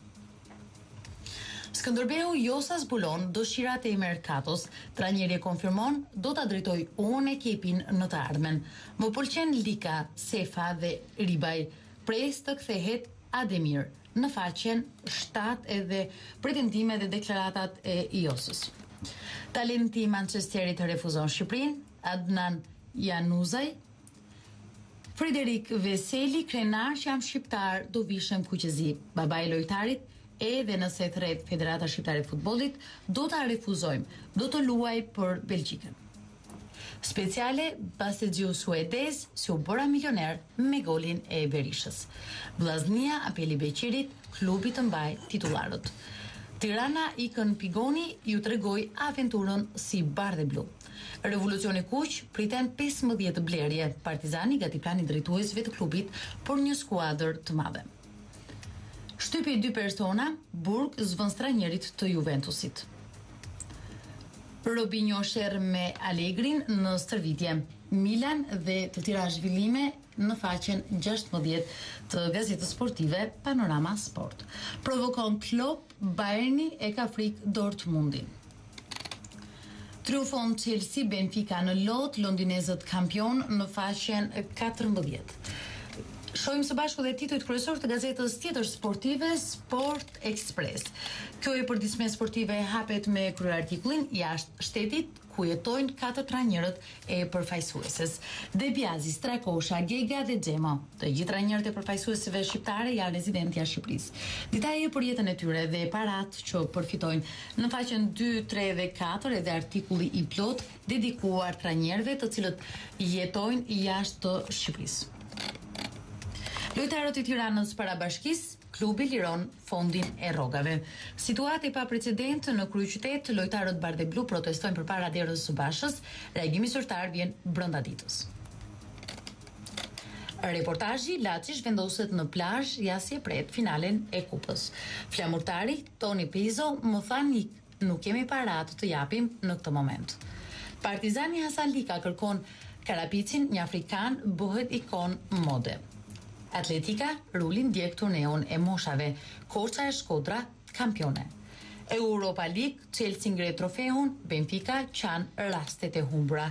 Skënderbeu Josa zbulon dëshirat e Mercatos, trajneri konfirmon do ta drejtoj unë ekipin në të ardhmen. Më pëlqen Lika, Sefa dhe Ribaj, pres të kthehet Ademir. Në faqen 7 edhe pretendime dhe deklaratat e Josës. Talenti Manchesterit refuzon Shqipërinë, Adnan Januzaj, Frederik Veseli, krenar që jam shqiptar, do vishem kuqezi. Babai i lojtarit, edhe nëse thret Federata Shqiptare e Futbollit, do ta refuzojmë, do të luaj për Belgjikën. Speciale, Bastegiu suedez si u bëra milioner me golin e Berishës. Vllaznia apeli Beqirit, klubi të mbaj titullarët. Tirana ikën Pigoni ju tregoi aventurën si bardhë blu. Revolucioni kuq priten 15 blerje. Partizani gati plani drejtuesve të klubit për një skuadër të madhe. Shtypi 2 persona, Burg zvon stranjerit të Juventusit. Robinho sherr me Allegrin në stërvitje. Milan dhe të tjera zhvillime në faqen 16 të gazetës sportive Panorama Sport. Provokon Klopp, Bayerni e ka frikë Dortmundin. Triumfon Chelsea, Benfica në lot, londinezët kampion në faqen 14. Shohim së bashku dhe titujt kryesor të gazetës tjetër sportive Sport Express. Kjo e përditshme sportive hapet me kryer artikullin jashtë shtetit ku jetojnë 4 trajnerët e përfaqësueses. Debiazi, Strakosha, Gega dhe Xhemo. Të gjithë trajnerët e përfaqësuesve shqiptare janë rezidentë jashtë Shqipërisë. Detaje për jetën e tyre dhe parat që përfitojnë. Në faqen 2, 3 dhe 4 edhe artikulli i plot dedikuar trajnerëve të cilët jetojnë jashtë Shqipërisë. Lojtarët e Tiranës para bashkisë, klubi liron fondin e rrogave. Situatë e paprecedentë në kryeqytet, lojtarët bardhë-blu protestojnë përpara derës së Bashës, reagimi zyrtar vjen brenda ditës. Reportazhi Laçi vendoset në plazh jasi e pret finalen e kupës. Flamurtari Toni Pizzo më tha nuk kemi para të japim në këtë moment. Partizani Hasan Lika kërkon Karapicin, një afrikan bëhet ikon mode. Atletika Ruli ndjek turneon e moshave. Korça e Shkodra kampione. Europa League, Chelsea ngre trofeun, Benfica qan rastet e humbura.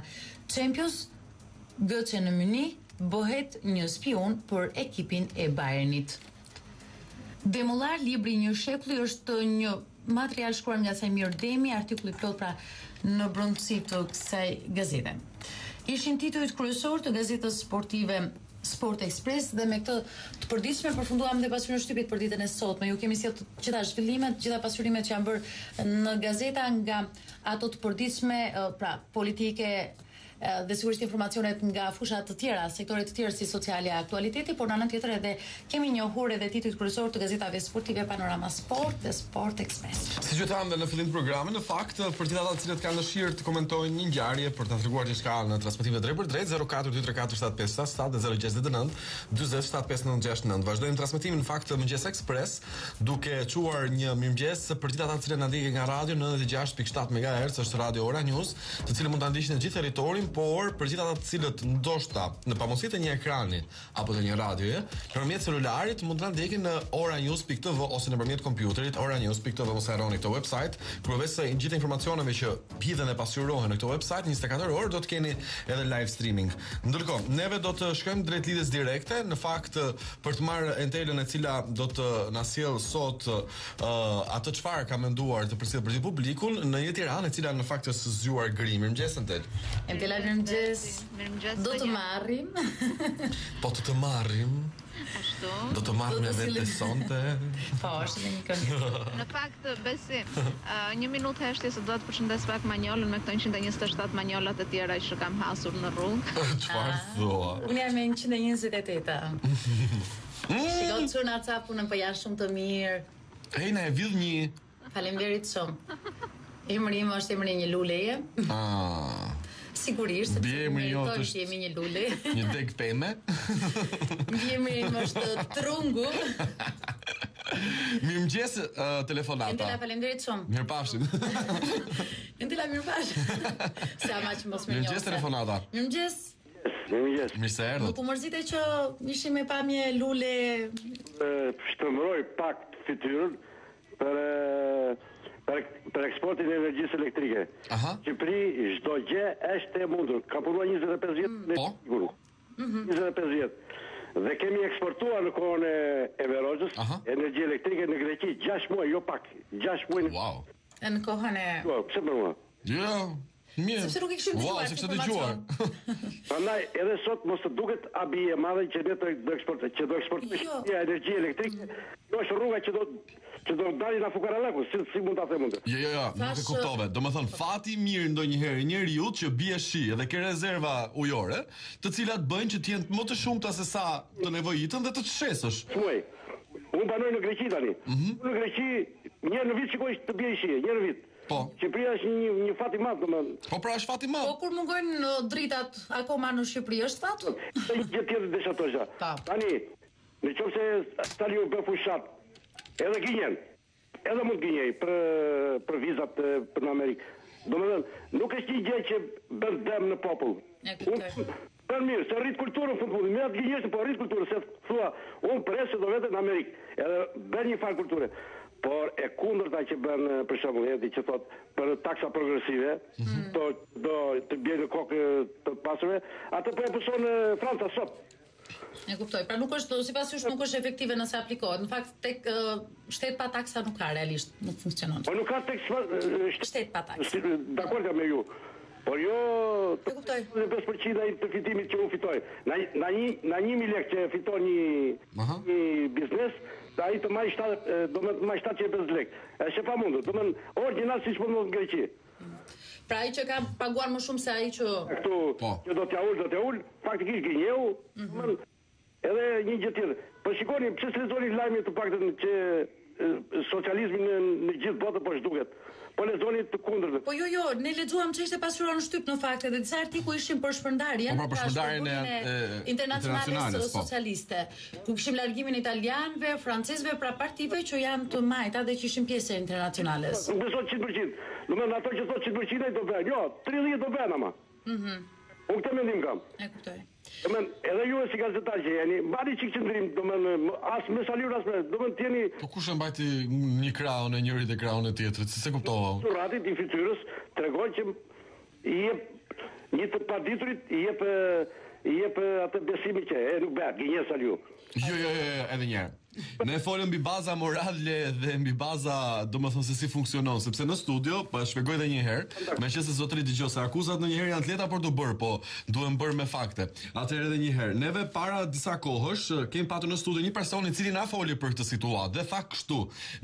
Champions, Götze në Müni bëhet një spion për ekipin e Bayernit. Demollar, libri një shekulli është një material shkruar nga Samir Demi, artikulli plot pra në brendësi të kësaj gazete. Ishin titujt kryesor të gazetës sportive Sport Express dhe me këtë të përditshme përfunduam dhe pasurinë shtypit për ditën e sotme. Ju kemi sjellë të gjitha zhvillimet, të gjitha pasurimet që janë bërë në gazeta nga ato të përditshme, pra politike dhe sigurisht informacionet nga fushat të tjera, sektore të tjerë si sociale, aktualiteti, por në anën tjetër edhe kemi njohur edhe titujt kryesor të gazetave sportive Panorama Sport dhe Sport Express. Siç u thamë në fillim të programit, në fakt për të ata të cilët kanë dëshirë të komentojnë një ngjarje për ta treguar diçka në transmetime drejt për drejt 04234757 dhe 069 4075969. Vazhdojmë transmetimin në fakt Mëngjes Express duke çuar një mirëmëngjes për të ata të cilët na ndjekin nga radio 96.7 MHz, është Radio Ora News, të cilët mund ta ndiqni në gjithë territorin, por për gjithë ata të cilët ndoshta në pamundësitë e një ekrani apo të një radioje, nëpërmjet celularit mund ta ndjekin në oranews.tv ose nëpërmjet kompjuterit oranews.tv. Mos harroni këtë website, përveç se gjithë informacioneve që hidhen e pasurohen në këtë website 24 orë do të keni edhe live streaming. Ndërkohë, neve do të shkojmë drejt lidhjes direkte, në fakt për të marrë entelën e cila do të na sjell sot atë çfarë ka menduar të përcjell për publikun në një Tiranë e cila në fakt është zgjuar grimi. Mirëmëngjes Entel. Entela Mirëmëngjes. Mirëmëngjes. Do të marrim. Po të marrim. Ashtu. Do të marrim me vetë sonte. Po, është edhe një këngë. Në fakt, Besim, 1 minutë heshtje se do të përshëndes pak Manjolën me këto 127 Manjolat e tjera që kam hasur në rrugë. Çfarë thua? Unë jam me 128-a. Shiko të çuna ca punën, po janë shumë të mirë. Ej, na e vill një. Faleminderit shumë. Emri im është emri një luleje. Sigurisht, Bie emri jot është është jemi një lule. një deg peme. Emri im është Trungu. Mirëmëngjes, telefonata. Entela, faleminderit shumë. Mirëpafshim. Entela, mirëpash. Se ama që mos më njohë. Mirëmëngjes, telefonata. Mirëmëngjes. Mirëmëngjes. Mirë se erdhët. Nuk u mërzite që ishim me pamje lule. Shtrëmëroj pak fytyrën për eksportin e energjisë elektrike. Aha. Shqipëri çdo gjë është e mundur. Ka punuar 25 vjet në Po. siguru. 25 vjet. Dhe kemi eksportuar në kohën e Verozhës energji elektrike në Greqi 6 muaj, jo pak. 6 muaj. Wow. Në kohën e... Po, pse për mua? Jo. Mirë. Sepse nuk e kishim dëgjuar. Wow, sepse dëgjuar. Prandaj edhe sot mos të duket abi e madhe që ne do eksportojmë Jo. energji elektrike. Jo është rruga që do dalin nga fukarallëku, si mund ta them unë. Jo, nuk e kuptove. Domethënë fati i mirë ndonjëherë njeriu që bie shi dhe ke rezerva ujore, të cilat bëjnë që të jenë më të shumta se sa të nevojitën dhe të shesësh. Muaj. Unë banoj në Greqi tani. Në Greqi një në vit shikoj të bie shi, një në vit. Po. Shqipëria është një fat i madh, domethënë. Po pra është fati i madh. Po kur mungojnë dritat akoma në Shqipëri është fat? Një gjë tjetër desha të thoja. Tani, nëse tani u bë fushat, edhe gënjen. Edhe mund gënjej për vizat për në Amerikë. Domethënë, nuk është një gjë që bën dëm në popull. Për mirë, se rrit kulturën futbollit. Më atë gënjesh po rrit kulturën, se thua, unë presë do vetë në Amerikë. Edhe bën një farë kulture. Por e kundërta që bën për shembull Edi që thot për taksa progresive, do të bie në kokë të pasurve, atë po e pushon Franca sot. E kuptoj. Pra nuk është, sipas jush nuk është efektive nëse aplikohet. Në fakt tek shtet pa taksa nuk ka realisht, nuk funksionon. Po nuk ka tek shtet pa taksa. Dakord jam me ju. Por jo e kuptoj. 5% ai të fitimit që unë fitoj. Na 1000 lekë që fiton një biznes, ai të marrë 750 lekë. Është e pamundur. Domethënë origjinal siç po në Greqi. Pra ai që ka paguar më shumë se ai që këtu që do t'ja ul, faktikisht gënjeu. Edhe një gjë tjetër. Po shikoni, pse lexoni lajmin të paktën që socializmi në gjithë botën po zhduket. Po lexoni të kundërt. Po jo, ne lexuam çështë pasurion në shtyp në fakt edhe disa artikuj ishin për shpërndarjen, për shpërndarjen e internacionale socialiste. Ku kishim largimin e italianëve, francezëve, pra partive që janë të majta dhe që ishin pjesë e internacionales. Nuk besoj 100%. Domethënë ato që thotë 100% do bëjnë. Jo, 30 do bëjnë ama. Unë këtë mendim kam. E kuptoj. Domethënë edhe ju si gazetar që jeni, mbani çik qendrim, domethënë as me salur as me, domethënë jeni. Po kush e mbajti një krahun e njërit e krahun e tjetrit, se kuptova unë. Suratit i fytyrës tregon që i jep një të paditurit, i jep atë besimin që nuk bëhet gënjes al ju. Jo, edhe një herë. Ne folëm mbi baza morale dhe mbi baza, domethënë se si funksionon, sepse në studio, po e shpjegoj edhe një herë, meqense zotëri dëgjoj se akuzat ndonjëherë janë të lehta për të bërë, po duhen bërë me fakte. Atëherë edhe një herë, neve para disa kohësh kemi patur në studio një person i cili na foli për këtë situatë dhe tha kështu: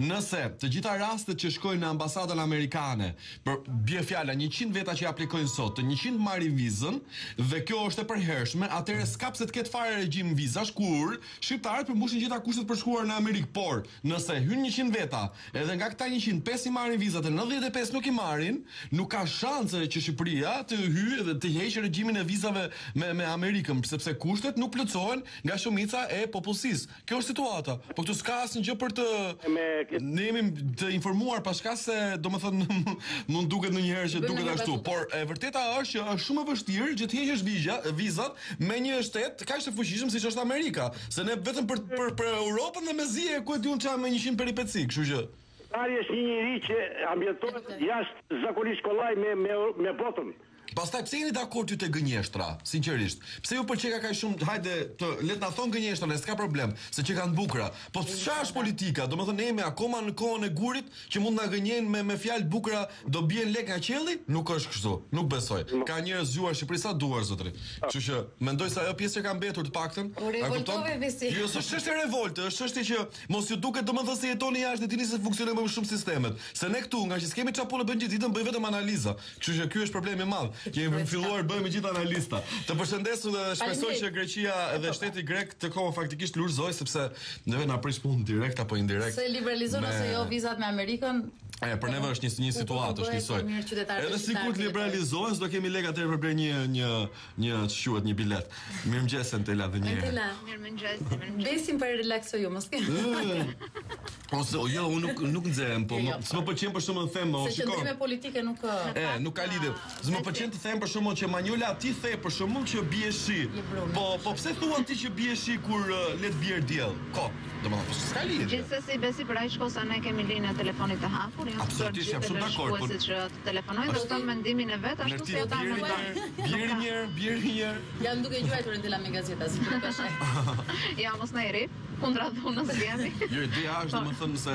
nëse të gjitha rastet që shkojnë në ambasadën amerikane, për bie fjala 100 veta që aplikojnë sot, të 100 marrin vizën dhe kjo është e përhershme, atëherë s'ka pse të ketë fare regjim vizash kur shqiptarët përmbushin gjitha kushtet për shkuar në Amerikë, por nëse hyn 100 veta, edhe nga këta 100 5 i marrin vizat e 95 nuk i marrin, nuk ka shanse që Shqipëria të hyjë dhe të heqë regjimin e vizave me Amerikën, sepse kushtet nuk plotësohen nga shumica e popullsisë. Kjo është situata. Po këtu s'ka asnjë gjë për të ne jemi të informuar paska se domethënë mund duket ndonjëherë që duket ashtu, por e vërteta është që është shumë e vështirë që të heqësh vizat me një shtet kaq të fuqishëm siç është Amerika, se ne vetëm për Europën dhe me zie ku e diun çfarë me 100 peripeci, kështu që Ari është një njeri që ambienton jashtë zakonisht kollaj me botën. Pastaj pse jeni dakord ju te gënjeshtra, sinqerisht? Pse ju pëlqej kaq shumë, hajde, le të na thon gënjeshtra, ne s'ka problem, se që kanë bukura. Po çfarë është politika? Domethënë ne jemi akoma në kohën e gurit që mund na gënjejnë me fjalë bukura, do bien lek nga qielli? Nuk është kështu. Nuk besoj. Ka njerëz zgjuar Shqipëri sa duar zotri. Kështu që mendoj se ajo pjesë që ka mbetur të paktën, a kupton? Jo, s'është revolte, është çështje që mos ju duket domethënë se jetoni jashtë, dini se funksionojnë më shumë sistemet. Se ne këtu, nga që s'kemi çfarë punë bëjmë gjithë ditën, bëjmë vetëm analiza. Kështu që ky është problemi i madh. Kemi filluar bëjmë gjithë analista. Të përshëndesu dhe shpresoj që Greqia dhe shteti grek të kohë faktikisht lurzoj sepse neve na prish punë direkt apo indirekt. Se liberalizon ose jo vizat me Amerikën. Për neve është një situatë, është njësoj. Edhe sikur të liberalizohen, s'do kemi lekë atëherë për bler një ç'quhet një bilet. Mirëmëngjes Entela dhe një herë. Mirëmëngjes. Besim për relakso ju, mos ke. Ose jo, unë nuk nxjerrem, po s'më pëlqen për shkakun të them, o shikoj. Se qendrimi politik nuk nuk ka lidhje. S'më pëlqen të them për shkakun që Manjola ti the për shkakun që bie shi. Po pse thuan ti që bie shi kur let bjer diell? Domethënë, s'ka lidhje. Gjithsesi besi për ai shkosa ne kemi linja telefonit të hapur. Absolutisht, jam shumë dakord. Po siç telefonojnë, do të thonë mendimin e vet, ashtu si ata bjerë një. Jam duke gjuajtur Entela me gazeta, si të pesh. Ja, mos na eri. Kundra dhunës jemi. Jo, ideja është domethënë se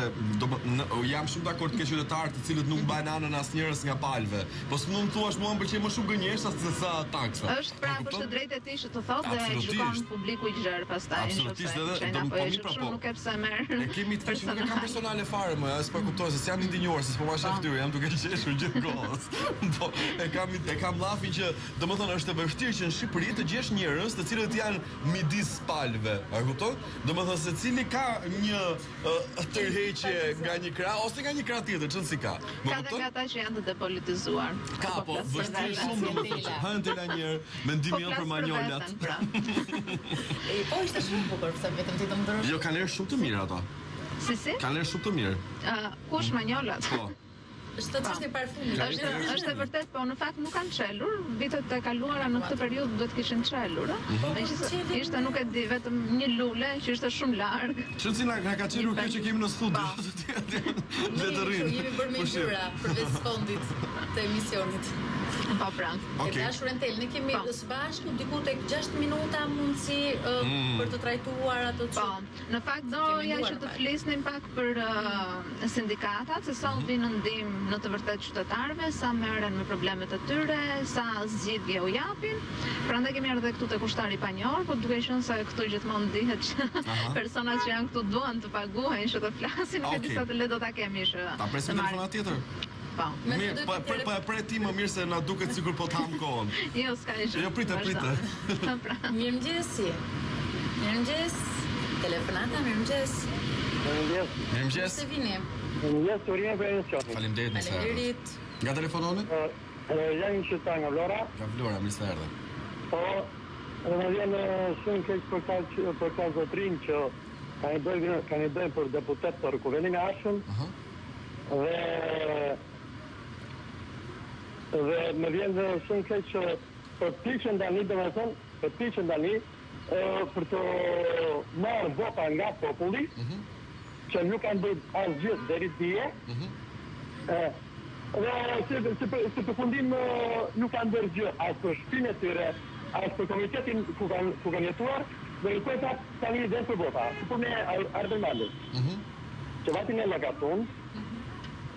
jam shumë dakord me qytetarët të cilët nuk mbajnë anën asnjërs nga palve. Po s'mund të thuash mua më pëlqej më shumë gënjeshtra se sa taksa. Është prapë është drejtë e tij që të thotë dhe gjykon publiku i gjerë pastaj. Absolutisht, edhe po mi prapo. Nuk e pse merr. E kemi të që nuk e kam personale fare më, as po kuptoj se jam indinjuar, se s'po mash fytyrë, jam duke qeshur gjithë kohës. Po e kam llafin që domethënë është e vështirë që në Shqipëri të gjesh njerëz të cilët janë midis palve. A kupton? Domethënë secili ka një tërheqje nga një krah ose nga një krah tjetër, çon si ka. Ka dhe ata që janë të depolitizuar. Ka, po vështirë shumë domethënë. Hënë la një mendim jo për Manjolat. Po ishte shumë bukur, pse vetëm ti të më dërosh. Jo, kanë erë shumë të mirë ato. Si? Kanë erë shumë të mirë. Kush Manjolat? Po. Është çështje parfumi. Është e vërtet, po në fakt nuk kanë çelur. Vitet e kaluara në këtë periudhë duhet kishin çelur, Ishte nuk e di, vetëm një lule që ishte shumë larg. Çfarë na ka çelur kjo që kemi në studio? Le të rrim. Jemi bërë me gjyra përveç skondit të emisionit. Po pra. E dashur Entel, ne kemi së bashku diku tek 6 minuta mundësi për të trajtuar ato çë. Po, në fakt doja që të flisnim pak për sindikatat, se sa u vinë ndihmë në të vërtetë qytetarëve, sa merren me problemet e tyre, sa zgjidhje u japin. Prandaj kemi ardhur këtu te kushtari panjor, po duke qenë se këtu gjithmonë dihet që personat që janë këtu duan të paguhen që të flasin, nuk e di sa të lehtë do ta kemi që. Ta presim telefonat tjetër. Mirë, po e ti më mirë se na duket sikur po të ham kohën. Jo, s'ka gjë. Jo, pritë. Mirëmëngjes. Mirëmëngjes. Telefonata, mirëmëngjes. Mirëmëngjes. Se vini. Mirëmëngjes, Torina për emisionin. Faleminderit më së Faleminderit. Nga telefononi? Jam një qytetar nga Vlora. Nga Vlora, mirë se erdhe. Po, më vjen shumë keq për ka zotrin që kanë bërë për deputet për Kuvendin e Arshëm. Dhe më vjen shumë keq që për piqën tani, për të marrë vota nga populli, që nuk kanë bërë asgjë deri dje, dhe si përfundim nuk kanë bërë gjë as për shtëpinë e tyre, as për komitetin ku kanë jetuar, dhe në kujta tani dhe për vota. Si për me Ardemandës, që vatin e Lagatun,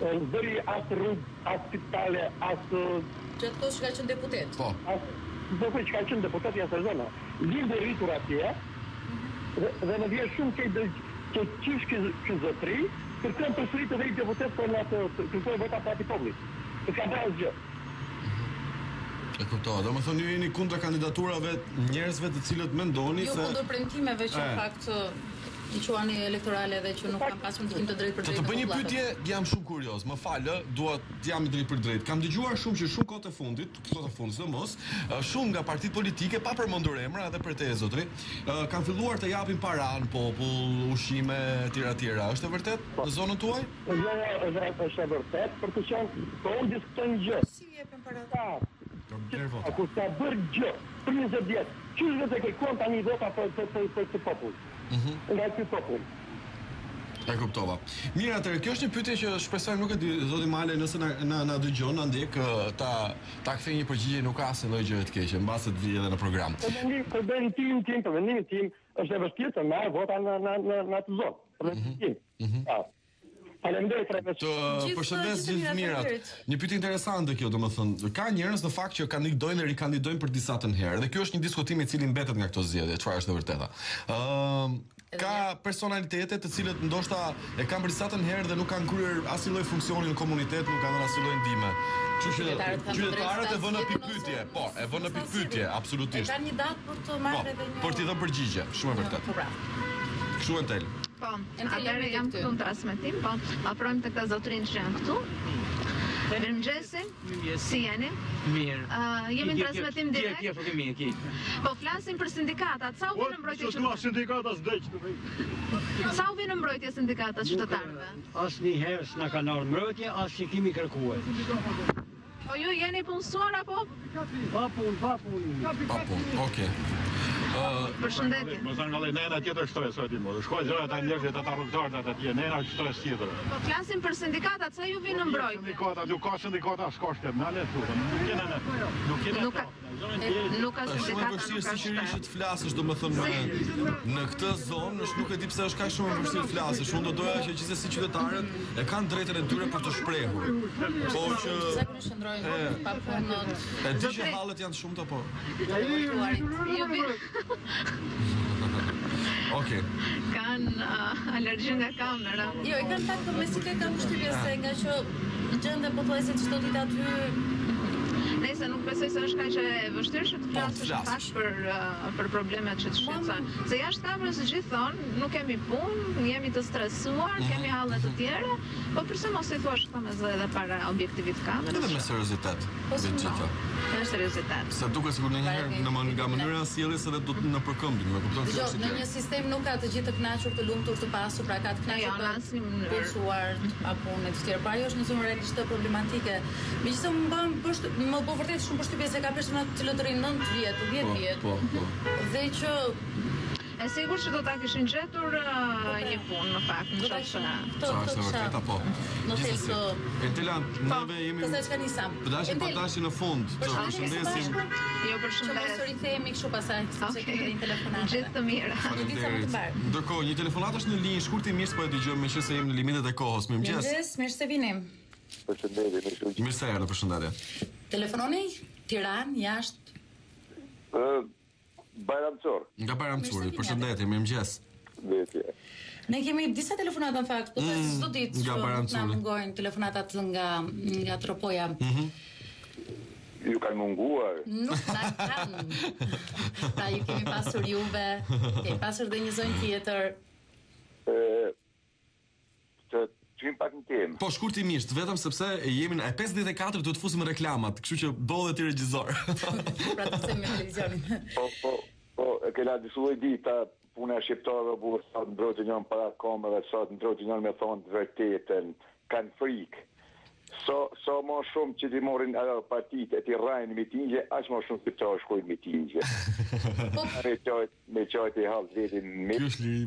bëri asë rrugë, asë spitale, asë... Që ato që ka qenë deputet? Po. Do që ka qenë deputet janë sezona. Lindë rritur atje, dhe në vjen shumë që qish që zotri, kërkën përsëri të vejtë deputet për në të kërkën vota parti publik. Të ka bërë gjë. E kuptova, do më thonë ju jeni kundra kandidaturave njerëzve të cilët mendoni se... Jo kundër premtimeve që në fakt i quani elektorale dhe që nuk kam pasur ndikim të drejtë për drejtë. Të bëj një pyetje, jam shumë kurioz. Më falë, dua të jam i drejtë për drejtë. Kam dëgjuar shumë që shumë kohë të fundit, sidomos, shumë nga partitë politike, pa përmendur emra edhe për te zotri, kanë filluar të japin para në popull, ushqime etj. Është e vërtet në zonën tuaj? Jo, është e vërtet, për të qenë, po unë diskutoj një gjë. Si jepen para? Kur ka bërë gjë, për 20 vjet, çish vetë kërkon tani vota për të popull. Nga ky popull. E kuptova. Mirë, atëherë kjo është një pyetje që shpresoj nuk e di zoti Male nëse na dëgjon, na ndjek, ta kthej një përgjigje, nuk ka asnjë gjë të keqe, mbas të vi edhe në program. Për vendimin tim është e vështirë të marr vota në atë zonë. Për vendimin tim. Faleminderit për të përshëndes gjithë mirat. Një pyetje interesante kjo, domethënë, ka njerëz në fakt që kandidojnë dhe rikandidojnë për disa të herë. Dhe ky është një diskutim i cili mbetet nga këto zgjedhje, çfarë është e vërteta. Ka personalitete të cilët ndoshta e kanë për disa të herë dhe nuk kanë kryer asnjë lloj funksioni në komunitet, nuk kanë asnjë lloj ndihme. Kështu që qytetarët e vënë në pikpyetje. Po, e vënë në pikpyetje, absolutisht. Ka një datë për të marrë edhe një. Për t'i dhënë përgjigje, shumë e vërtetë. Kështu e tel. Po, atëherë jam këtu në transmetim, po, afrojmë të këta zotërinë që janë këtu. Mirëmëngjesi, si jeni? Mirë. Jemi në transmetim direkt. Po, flasim për sindikatat, sa u vinë mbrojtje Sa u vinë mbrojtje sindikatat qytetarëve? Asnjëherë s'na kanë ardhur mbrojtje, as që kemi kërkuar. Po ju jeni punësuar apo? Pa punë. Okej. Përshëndetje. Më thënë vallë nëna tjetër shtresë aty më. Shkoj zëra ata njerëzit ata rrugtarët atje, nëna shtresë tjetër. Po flasim për sindikatat, sa ju vinë në mbrojtje? Sindikata, nuk ka sindikata s'ka na le të Nuk ka Nuk ka Shumë e vështirë sigurisht të flasësh, domethënë në këtë zonë, nuk e di pse është kaq shumë e vështirë të flasësh. Unë do doja që gjithsesi qytetarët e kanë drejtën e tyre për të shprehur. Po që zakonisht ndrojnë pa punë. E di që hallet janë shumë apo? Okej. Kanë alergji nga kamera. Jo, e kanë pak me si ke kam përshtypje se nga që gjende pothuajse çdo ditë aty. Nëse nuk besoj se është kaq e vështirë që të flasësh për problemet që të shqetësojnë. Se jashtë kamerës gjithë thonë, nuk kemi punë, jemi të stresuar, kemi halle të tjera, po përse mos i thuash këta me zë edhe para objektivit kamerës? Edhe me seriozitet. Me seriozitet. Sa duket sikur ndonjëherë nga mënyra e sjelljes edhe do në përkëmbje, më kupton se është. Në një sistem nuk ka të gjithë të kënaqur, të lumtur, të pasur, pra ka të kënaqur, punësuar, pa punë të tjerë. Pra ajo është një zonë realisht problematike. Megjithëse më po vërtet shumë përshtypje se ka persona të cilët rrinë 9 vjet, 10 vjet. Po. Dhe që e sigur që do ta kishin gjetur një punë në fakt, në shoqëri. Është vërtet apo? Në senso Entela, neve jemi. Kësaj çka nisam. Dashim pa dashje në fund. Përshëndesim. Jo, përshëndes. Mos rithehemi kështu pasaj, sepse kemi një telefonat. Gjithë të mira. Ndërkohë, një telefonat është në linjë shkurtimisht, po e dëgjojmë meqense jemi në limitet e kohës. Mirëmëngjes, mirë se vini. Përshëndetje, mirë se erdhe, përshëndetje. Telefononi Tiranë, jashtë? Bajramçor. Nga Bajramçori, përshëndetje, mirëmëngjes. Ne kemi disa telefonata në fakt, po çdo ditë na mungojnë telefonatat nga Tropoja. Ju kanë munguar. Nuk na kanë. Ta ju kemi pasur juve, kemi pasur dhe një zonë tjetër. Qim pak në temë. Po shkurtimisht, vetëm sepse jemi në 54 duhet të fusim reklamat, kështu që bëhet ti regjisor. Pra të them me televizionin. Po, e kela disulloj dita puna e shqiptarëve bu sa të ndrotin janë para kamerave, sa të ndrotin janë me thonë të vërtetën, kanë frikë. So më shumë që ti morin partitë e ti rajnë mitingje, aq më shumë që ta shkojnë mitingje. Me qajtë i halë vetin me...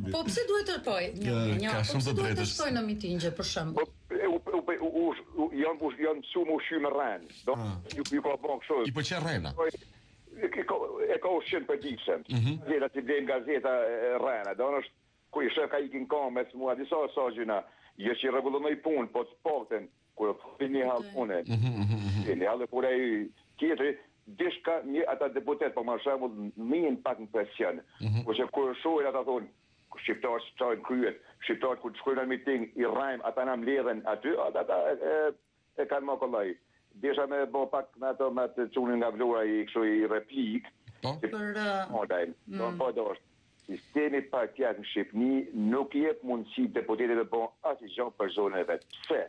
Po pse duhet të poj? Pse duhet të shkojnë në mitingje, për shembull? Janë mësu më ushqy me rajnë. Ju ka bon kështu. I pëlqen rajna? E ka ushqen për ditëshem. Gjera që dhe nga gazeta rajna. Do nështë, ku i shë ka ikin kames, mua disa gjyna, jo që i regullonoj punë, po të sporten, kur e një halë pune, një halë kur e tjetëri, dishka një ata deputet, po ma shemull njën pak në presion, ku që kur shojnë ata thonë, shqiptarë që qajnë kryet, shqiptarë kur të shkojnë në miting, i rajmë, ata në mledhen aty, ata e kanë më kollaj. Desha me bo pak në ato me të qunin nga vlora i kështu i replik, po do është. Sistemi partijak në Shqipni nuk jep mundësi deputetet të bon asë i gjanë për zonën e vetë. Pse?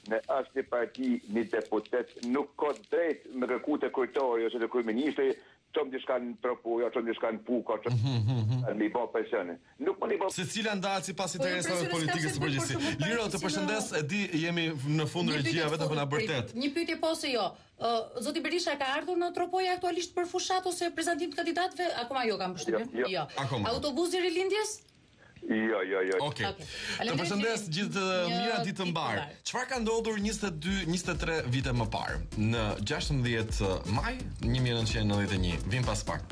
Në asë një parti, një deputet nuk ka drejt me kërku të kryetari ose të kryeministri, çom diçka në propoja, çom diçka në puka, çom mi bë pensione. Nuk po li bë. Secila ndahet sipas interesave politike së përgjithësisë. Liro, të përshëndes, e di jemi në fund regjia vetëm për na bërtet. Një pyetje po se jo. Zoti Berisha ka ardhur në Tropoja aktualisht për fushat ose prezantim të kandidatëve? Akoma jo kam përshtypjen. Jo. Autobusi i rilindjes? Jo. Okej. Të përshëndes gjithë mira ditë të mbar. Çfarë ka ndodhur 23 vite më parë? Në 16 maj 1991. Vim pas pak.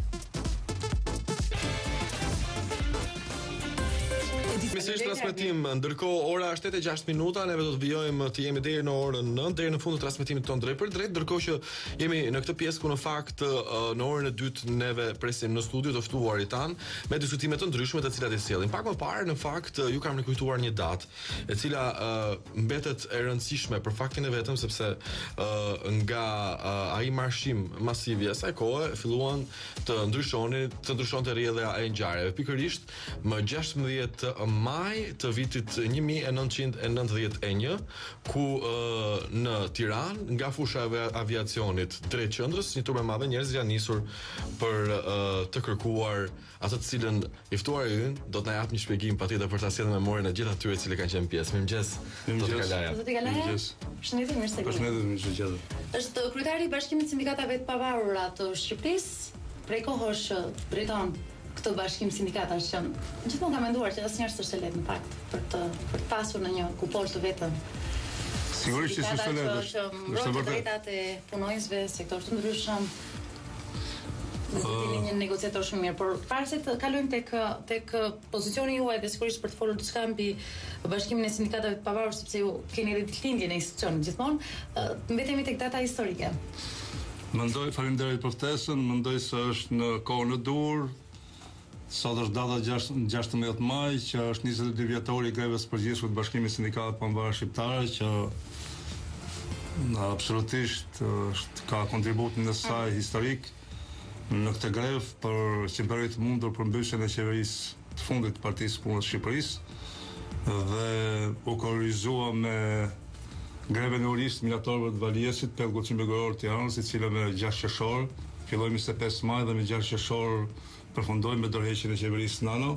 Mesazh transmetim, ndërkohë ora është 8:06, neve do të vijojmë të jemi deri në orën 9, deri në fund të transmetimit tonë drejt për drejt, ndërkohë që jemi në këtë pjesë ku në fakt në orën e dytë neve presim në studio të ftuarit tan me diskutime të ndryshme të cilat i sjellim. Pak më parë në fakt ju kam rikujtuar një datë e cila mbetet e rëndësishme për faktin e vetëm sepse nga ai marshim masiv i asaj kohe filluan të ndryshonte rrjedha e ngjarjeve. Pikërisht më 16 maj të vitit 1991, ku në Tiranë, nga fusha e aviacionit drejt qendrës, një turmë e madhe njerëz janë nisur për të kërkuar atë të cilën i ftuari ynë do të na jap një shpjegim patjetër për ta sjellë memorien e gjithë atyre që kanë qenë pjesë. Mirëmëngjes. Zoti Kalaja. Shëndetit, mirë se vini. Shëndetit. Është kryetari i Bashkimit të Sindikatave të Pavarura të Shqipërisë, prej kohësh drejton këtë bashkim sindikatash që gjithmonë ka menduar që asnjëherë s'është e lehtë në fakt për të pasur në një kupol të vetëm. Sigurisht që s'është e lehtë. Është vërtet drejtat e punonjësve, sektor të ndryshëm. Do të jeni një negociator shumë mirë, por para se të kalojmë tek pozicioni juaj dhe sigurisht për të folur diçka mbi Bashkimin e Sindikatave të Pavarur, sepse ju keni ditëlindjen e institucionit gjithmonë, mbetemi tek data historike. Faleminderit për ftesën, mendoj se është në kohën e dur. Sot është data 16 maj, që është 22 vjetori i greves përgjithshme të Bashkimit Sindikatave të Pavarura Shqiptare, që absolutisht ka kontributin e saj historik në këtë grevë për qeverit mundur për mbyshjen e qeverisë të fundit të Partisë së Punës së Shqipërisë dhe u korrizua me greven e urisë minatorëve të Valjesit, pellgut qytetaror të Tiranës, i cila me 6 qershor, filloi 25 maj dhe me 6 qershor përfundoi me dorëheqjen e qeverisë Nano,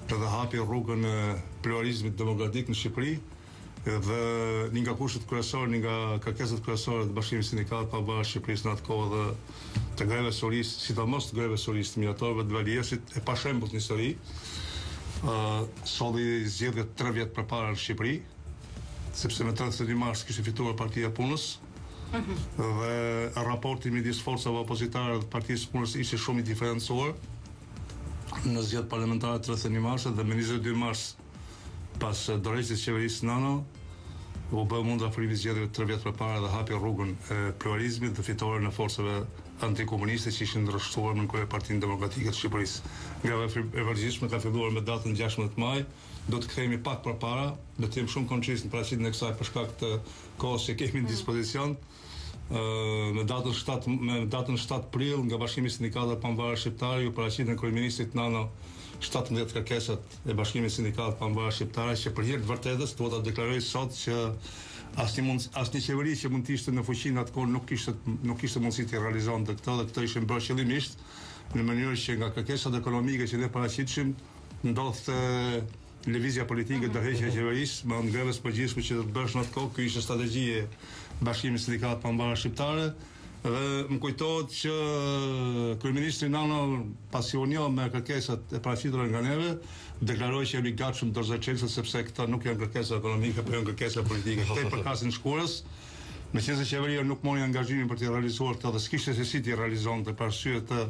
dhe hapi rrugën e pluralizmit demokratik në Shqipëri dhe një nga kushtet kryesore, një nga kërkesat kryesore të Bashkimit Sindikatave të Pavarura të Shqipërisë në atë kohë dhe të greves urisë, sidomos të greves urisë të minatorëve të Valjesit, e pashembullt në histori, solli zgjedhje 3 vjet përpara në Shqipëri, sepse me 31 mars kishte fituar Partia e Punës. Dhe raporti midis forcave opozitare të Partisë së Punës ishte shumë i diferencuar në zgjedhjet parlamentare 31 mars dhe me 22 mars pas dorëheqjes së qeverisë Nano u bë mund afrimi zgjedhjeve 3 vjet përpara dhe hapi rrugën e pluralizmit dhe fitoren e forcave antikomuniste që ishin ndërshtuar në krye Partinë Demokratike të Shqipërisë. Greva e vazhdimshme ka filluar me datën 16 maj, do të kthehemi pak përpara, do të jem shumë koncis në paraqitjen e kësaj për shkak të kohës që kemi në dispozicion. Me datën 7 prill nga Bashkimi i Sindikatave të Pavarura Shqiptare u paraqitën kryeministrit Nano 17 kërkesat e Bashkimit të Sindikatave të Pavarura Shqiptare, që për hir të vërtetës do ta deklaroj sot që asnjë qeveri që mund të ishte në fuqi në atë kohë nuk kishte mundësi të realizonte këtë, dhe këtë ishin bërë qëllimisht në mënyrë që nga kërkesat ekonomike që ne paraqitshim ndodhte lëvizja politike dorëheqja e qeverisë me ngreves përgjithshme që do të bësh në atë kohë. Ky ishte strategjia e Bashkimit të Sindikatave të Pavarura Shqiptare. Dhe më kujtohet që kryeministri Nano, pasi u njoh me kërkesat e paraqitura nga neve, deklaroi që jemi gatshëm të zërçelësat sepse këta nuk janë kërkesa ekonomike, por janë kërkesa politike. Këtë përkasin shkurës, meqense qeveria nuk mori angazhimin për të realizuar këtë dhe s'kishte se si t'i realizonte për arsye të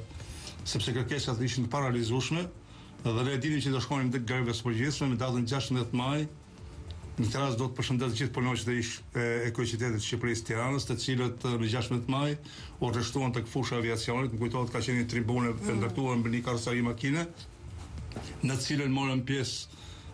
sepse kërkesat ishin të parealizueshme, dhe ne dinim që do shkonim tek greves përgjithshme me datën 16 maj. Në këtë rast do të përshëndes gjithë punonjësit e kryeqytetit të Shqipërisë Tiranës, të cilët me 16 maj u rreshtuan tek fusha e aviacionit. Më kujtohet ka qenë një tribunë e ndërtuar mbi një karrosari makine, në të cilën morën pjesë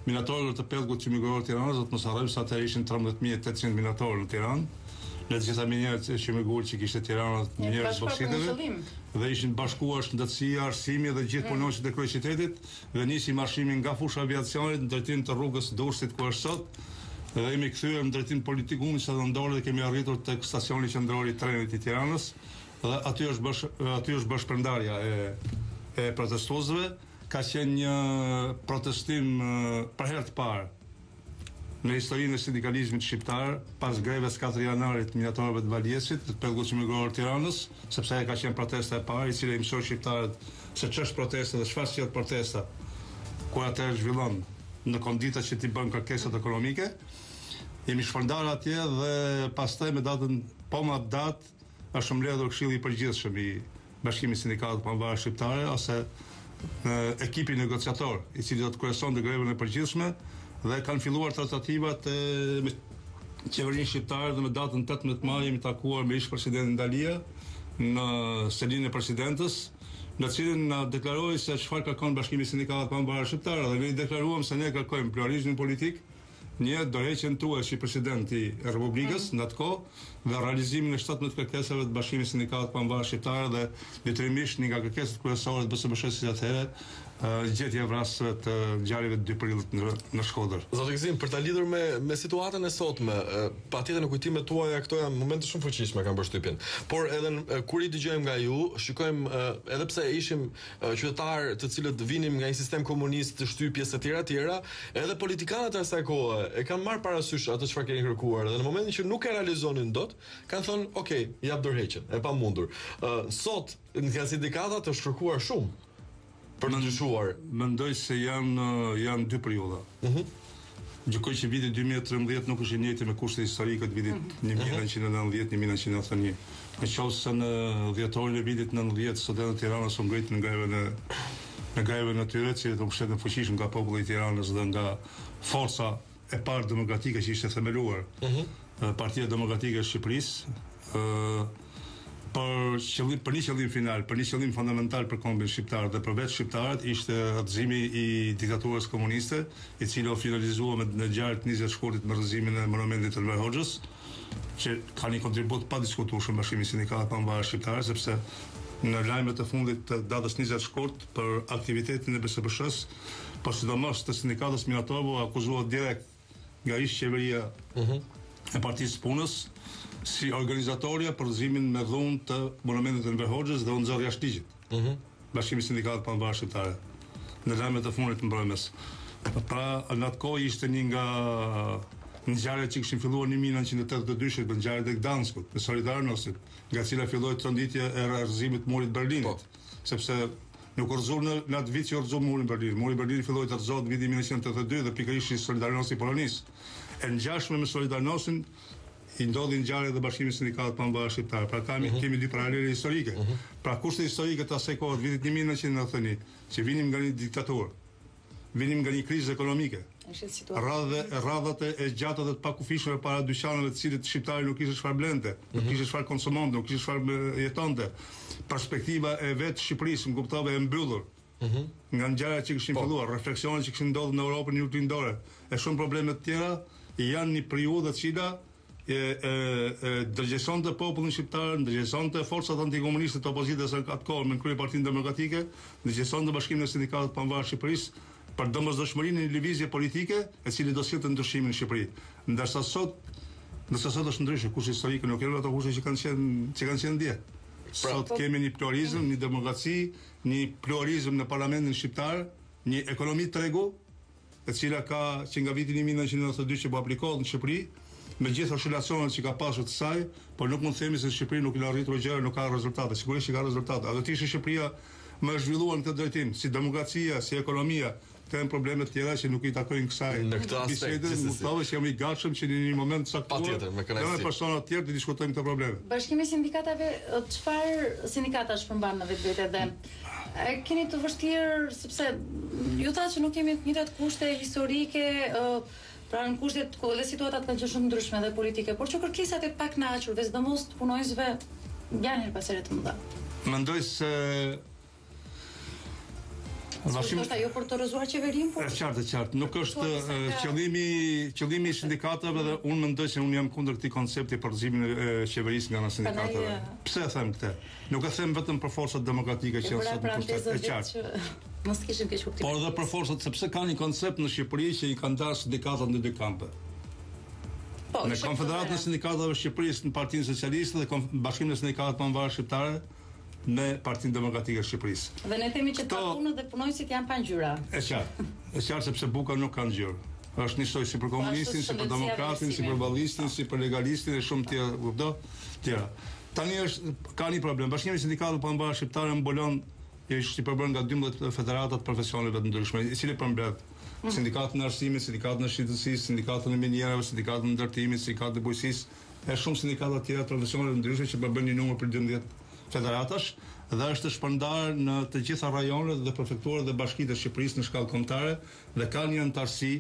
minatorët të pellgut qytetaror të Tiranës, do të mos harrojmë se atëherë ishin 13800 minatorë në Tiranë. Në të gjitha minjerët që më gull që kishte Tirana, minjerët bashkëteve, dhe ishin bashkuar shëndetësia, arsimi dhe gjithë punonjësit e kryeqytetit, dhe nisi marshimin nga fusha e aviacionit në drejtim të rrugës Durrësit ku është sot, dhe jemi kthyer në drejtim politikum që do ndorë dhe kemi arritur tek stacioni qendror i trenit i Tiranës, dhe aty është bërë shpërndarja e protestuesve. Ka qenë një protestim për herë të parë në historinë e sindikalizmit shqiptar, pas greves 4 janarit të minatorëve të Valjesit, të pellgut qytetaror të Tiranës, sepse ajo ka qenë protesta e parë, i cili mësoi shqiptarët se ç'është protesta dhe çfarë sjell protesta, kur atëherë zhvillon në kondita që ti bën kërkesat ekonomike. Jemi shpërndar atje dhe pastaj me datën më atë datë është mbledhur Këshilli i Përgjithshëm i Bashkimit Sindikatave të Pavarur Shqiptare ose ekipi negociator i cili do të kryesonte grevën e përgjithshme dhe kanë filluar tratativat me qeverinë shqiptare dhe me datën 18 maj jemi takuar me ish-presidentin Dalia në selinë e presidentës, në cilin na deklaroi se çfarë kërkon Bashkimi i Sindikatave të Pavarur Shqiptare dhe ne deklaruam se ne kërkojmë pluralizmin politik, një dorëheqjen tuaj si presidenti i Republikës në atë kohë dhe realizimin e 17 kërkesave të Bashkimit të Sindikatave të Pavarur Shqiptare dhe detyrimisht një nga kërkesat kryesore të BSBSH-s atëherë gjetja e vrasëve të ngjarjeve të 2 prillit në Shkodër. Zoti Gzim, për ta lidhur me situatën e sotme, patjetër në kujtimet tuaja këto janë momente shumë fuqishme kanë përshtypjen. Por edhe kur i dëgjojmë nga ju, shikojmë edhe pse ishim qytetarë të cilët vinim nga një sistem komunist të shtypjes etj, edhe politikanët e asaj kohe e kanë marrë parasysh atë çfarë keni kërkuar dhe në momentin që nuk e realizonin dot, kanë thënë, "Okej, jap dorëheqjen, e pamundur." Sot nga sindikatat është kërkuar shumë për të ndryshuar. Mendoj se janë 2 periudha. Gjykoj që viti 2013 nuk është i njëjtë me kushtet historike të vitit 1990-1991. Në qoftë se në dhjetorin e vitit 90 studentët e Tiranës u ngritën në grevën e tyre, që u mbështetën fuqishëm nga populli i Tiranës dhe nga forca e parë demokratike që ishte themeluar, Partia Demokratike e Shqipërisë, për një qëllim final, për një qëllim fundamental për kombin shqiptar dhe për vetë shqiptarët ishte rrëzimi i diktaturës komuniste, i cili u finalizua në ngjarjet 20 shkurtit me rrëzimin e monumentit të Enver Hoxhës, që ka një kontribut pa diskutueshëm Bashkimi i Sindikatave të Pavarur Shqiptare, sepse në lajmet e fundit të datës 20 shkurt për aktivitetin e BSBSH-s, por sidomos të sindikatës minatorëve u akuzua direkt nga ish-qeveria e Partisë Punës si organizatoria për rrëzimin me dhunë të monumentit të Enver Hoxhës dhe u nxorr jashtë ligjit. Bashkimi i Sindikatave të Pavarur Shqiptare në lajmet e fundit të mbrëmjes. Pra në atë kohë ishte një nga ngjarjet që kishin filluar në 1982 me ngjarjet e Gdanskut, në Solidarnosit, nga cila filloi tronditja e rrëzimit të murit të Berlinit, sepse nuk u rrëzua në atë vit që u rrëzua muri i Berlinit. Muri i Berlinit filloi të rrëzohet në vitin 1982 dhe pikërisht Solidarnosi i Polonisë. E ngjashme me Solidarnosin i ndodhi ngjarja dhe Bashkimi i Sindikatave të Pavarur Shqiptare. Pra kemi 2 paralele historike. Pra kushtet historike të asaj kohe, vitit 1990, që vinim nga një diktaturë, vinim nga një krizë ekonomike. Radhat e gjata dhe të pakufishme para dyqaneve të cilët shqiptari nuk ishte çfarë blente, nuk ishte çfarë konsumonte, nuk ishte çfarë jetonte. Perspektiva e vetë Shqipërisë më kuptove e mbyllur. Nga ngjarjet që kishin filluar, refleksionet që kishin ndodhur në Europën juglindore, e shumë probleme të tjera, janë një periudhë e cila dërgjesonte popullin shqiptar, dërgjesonte forcat antikomuniste të opozitës atë kohë me krye Partinë Demokratike, dërgjesonte Bashkimin e Sindikatave të Pavarur Shqipërisë për domosdoshmërinë e një lëvizje politike e cili do sillte ndryshimin në Shqipëri. Ndërsa sot është ndryshe, kushtet historike nuk janë ato kushte që kanë qenë dje. Sot kemi një pluralizëm, një demokraci, një pluralizëm në parlamentin shqiptar, një ekonomi tregu, e cila që nga viti 1992 që po aplikohet në Shqipëri, me gjithë oscilacionet që ka pasur të saj, por nuk mund të themi se Shqipëria nuk ka arritur gjëra, nuk ka rezultate. Sigurisht që ka rezultate. A do të ishte Shqipëria më zhvilluar në këtë drejtim, si demokracia, si ekonomia, kanë probleme të tjera që nuk i takojnë kësaj. Në këtë aspekt, që jam i gatshëm që në një moment caktuar, me persona të tjerë të diskutojmë këto probleme. Bashkimi i Sindikatave, çfarë sindikatash përmban në vetvete dhe keni të vështirë sepse ju thatë që nuk kemi të njëjtat kushte historike, pra në kushtet dhe situatat kanë qenë shumë ndryshme dhe politike, por që kërkesat e pakënaqur, sidomos të punonjësve janë pas here të mëdha. Mendoj se Është ajo për të rrëzuar qeverinë, po? Qartë. Nuk është qëllimi i sindikatave dhe unë mendoj se unë jam kundër këtij koncepti për rrëzimin e qeverisë nga sindikatave. Pse e them këtë? Nuk e them vetëm për forcat demokratike që janë sot në pushtet, e qartë. Mos kishim keq kuptim. Por edhe për forcat, sepse ka një koncept në Shqipëri që i kanë ndarë sindikatat në 2 kampe. Në Konfederatën e Sindikatave të Shqipërisë, në Partinë Socialiste dhe Bashkimin e Sindikatave të Pavarur Shqiptare në Partinë Demokratike të Shqipërisë. Dhe ne themi që ta punët dhe punonjësit janë pa ngjyra. Është qartë sepse buka nuk ka ngjyrë. Është njësoj si për komunistin, si për demokratin, si për ballistin, si për legalistin e shumë tjera. Tani ka një problem. Bashkimi i Sindikatave të Pavarur Shqiptare mbulon është i përbërë nga 12 federatat profesioneve të ndryshme, i cili përmbledh sindikatën e arsimit, sindikatën e shitësisë, sindikatën e minjerave, sindikatën e ndërtimit, sindikatën e bujqësisë, e shumë sindikata të tjera profesionale të ndryshme që përbën një numër për 12 federatash dhe është shpërndar në të gjitha rajonet dhe prefekturat dhe bashkitë e Shqipërisë në shkallë kombëtare dhe ka një antarësi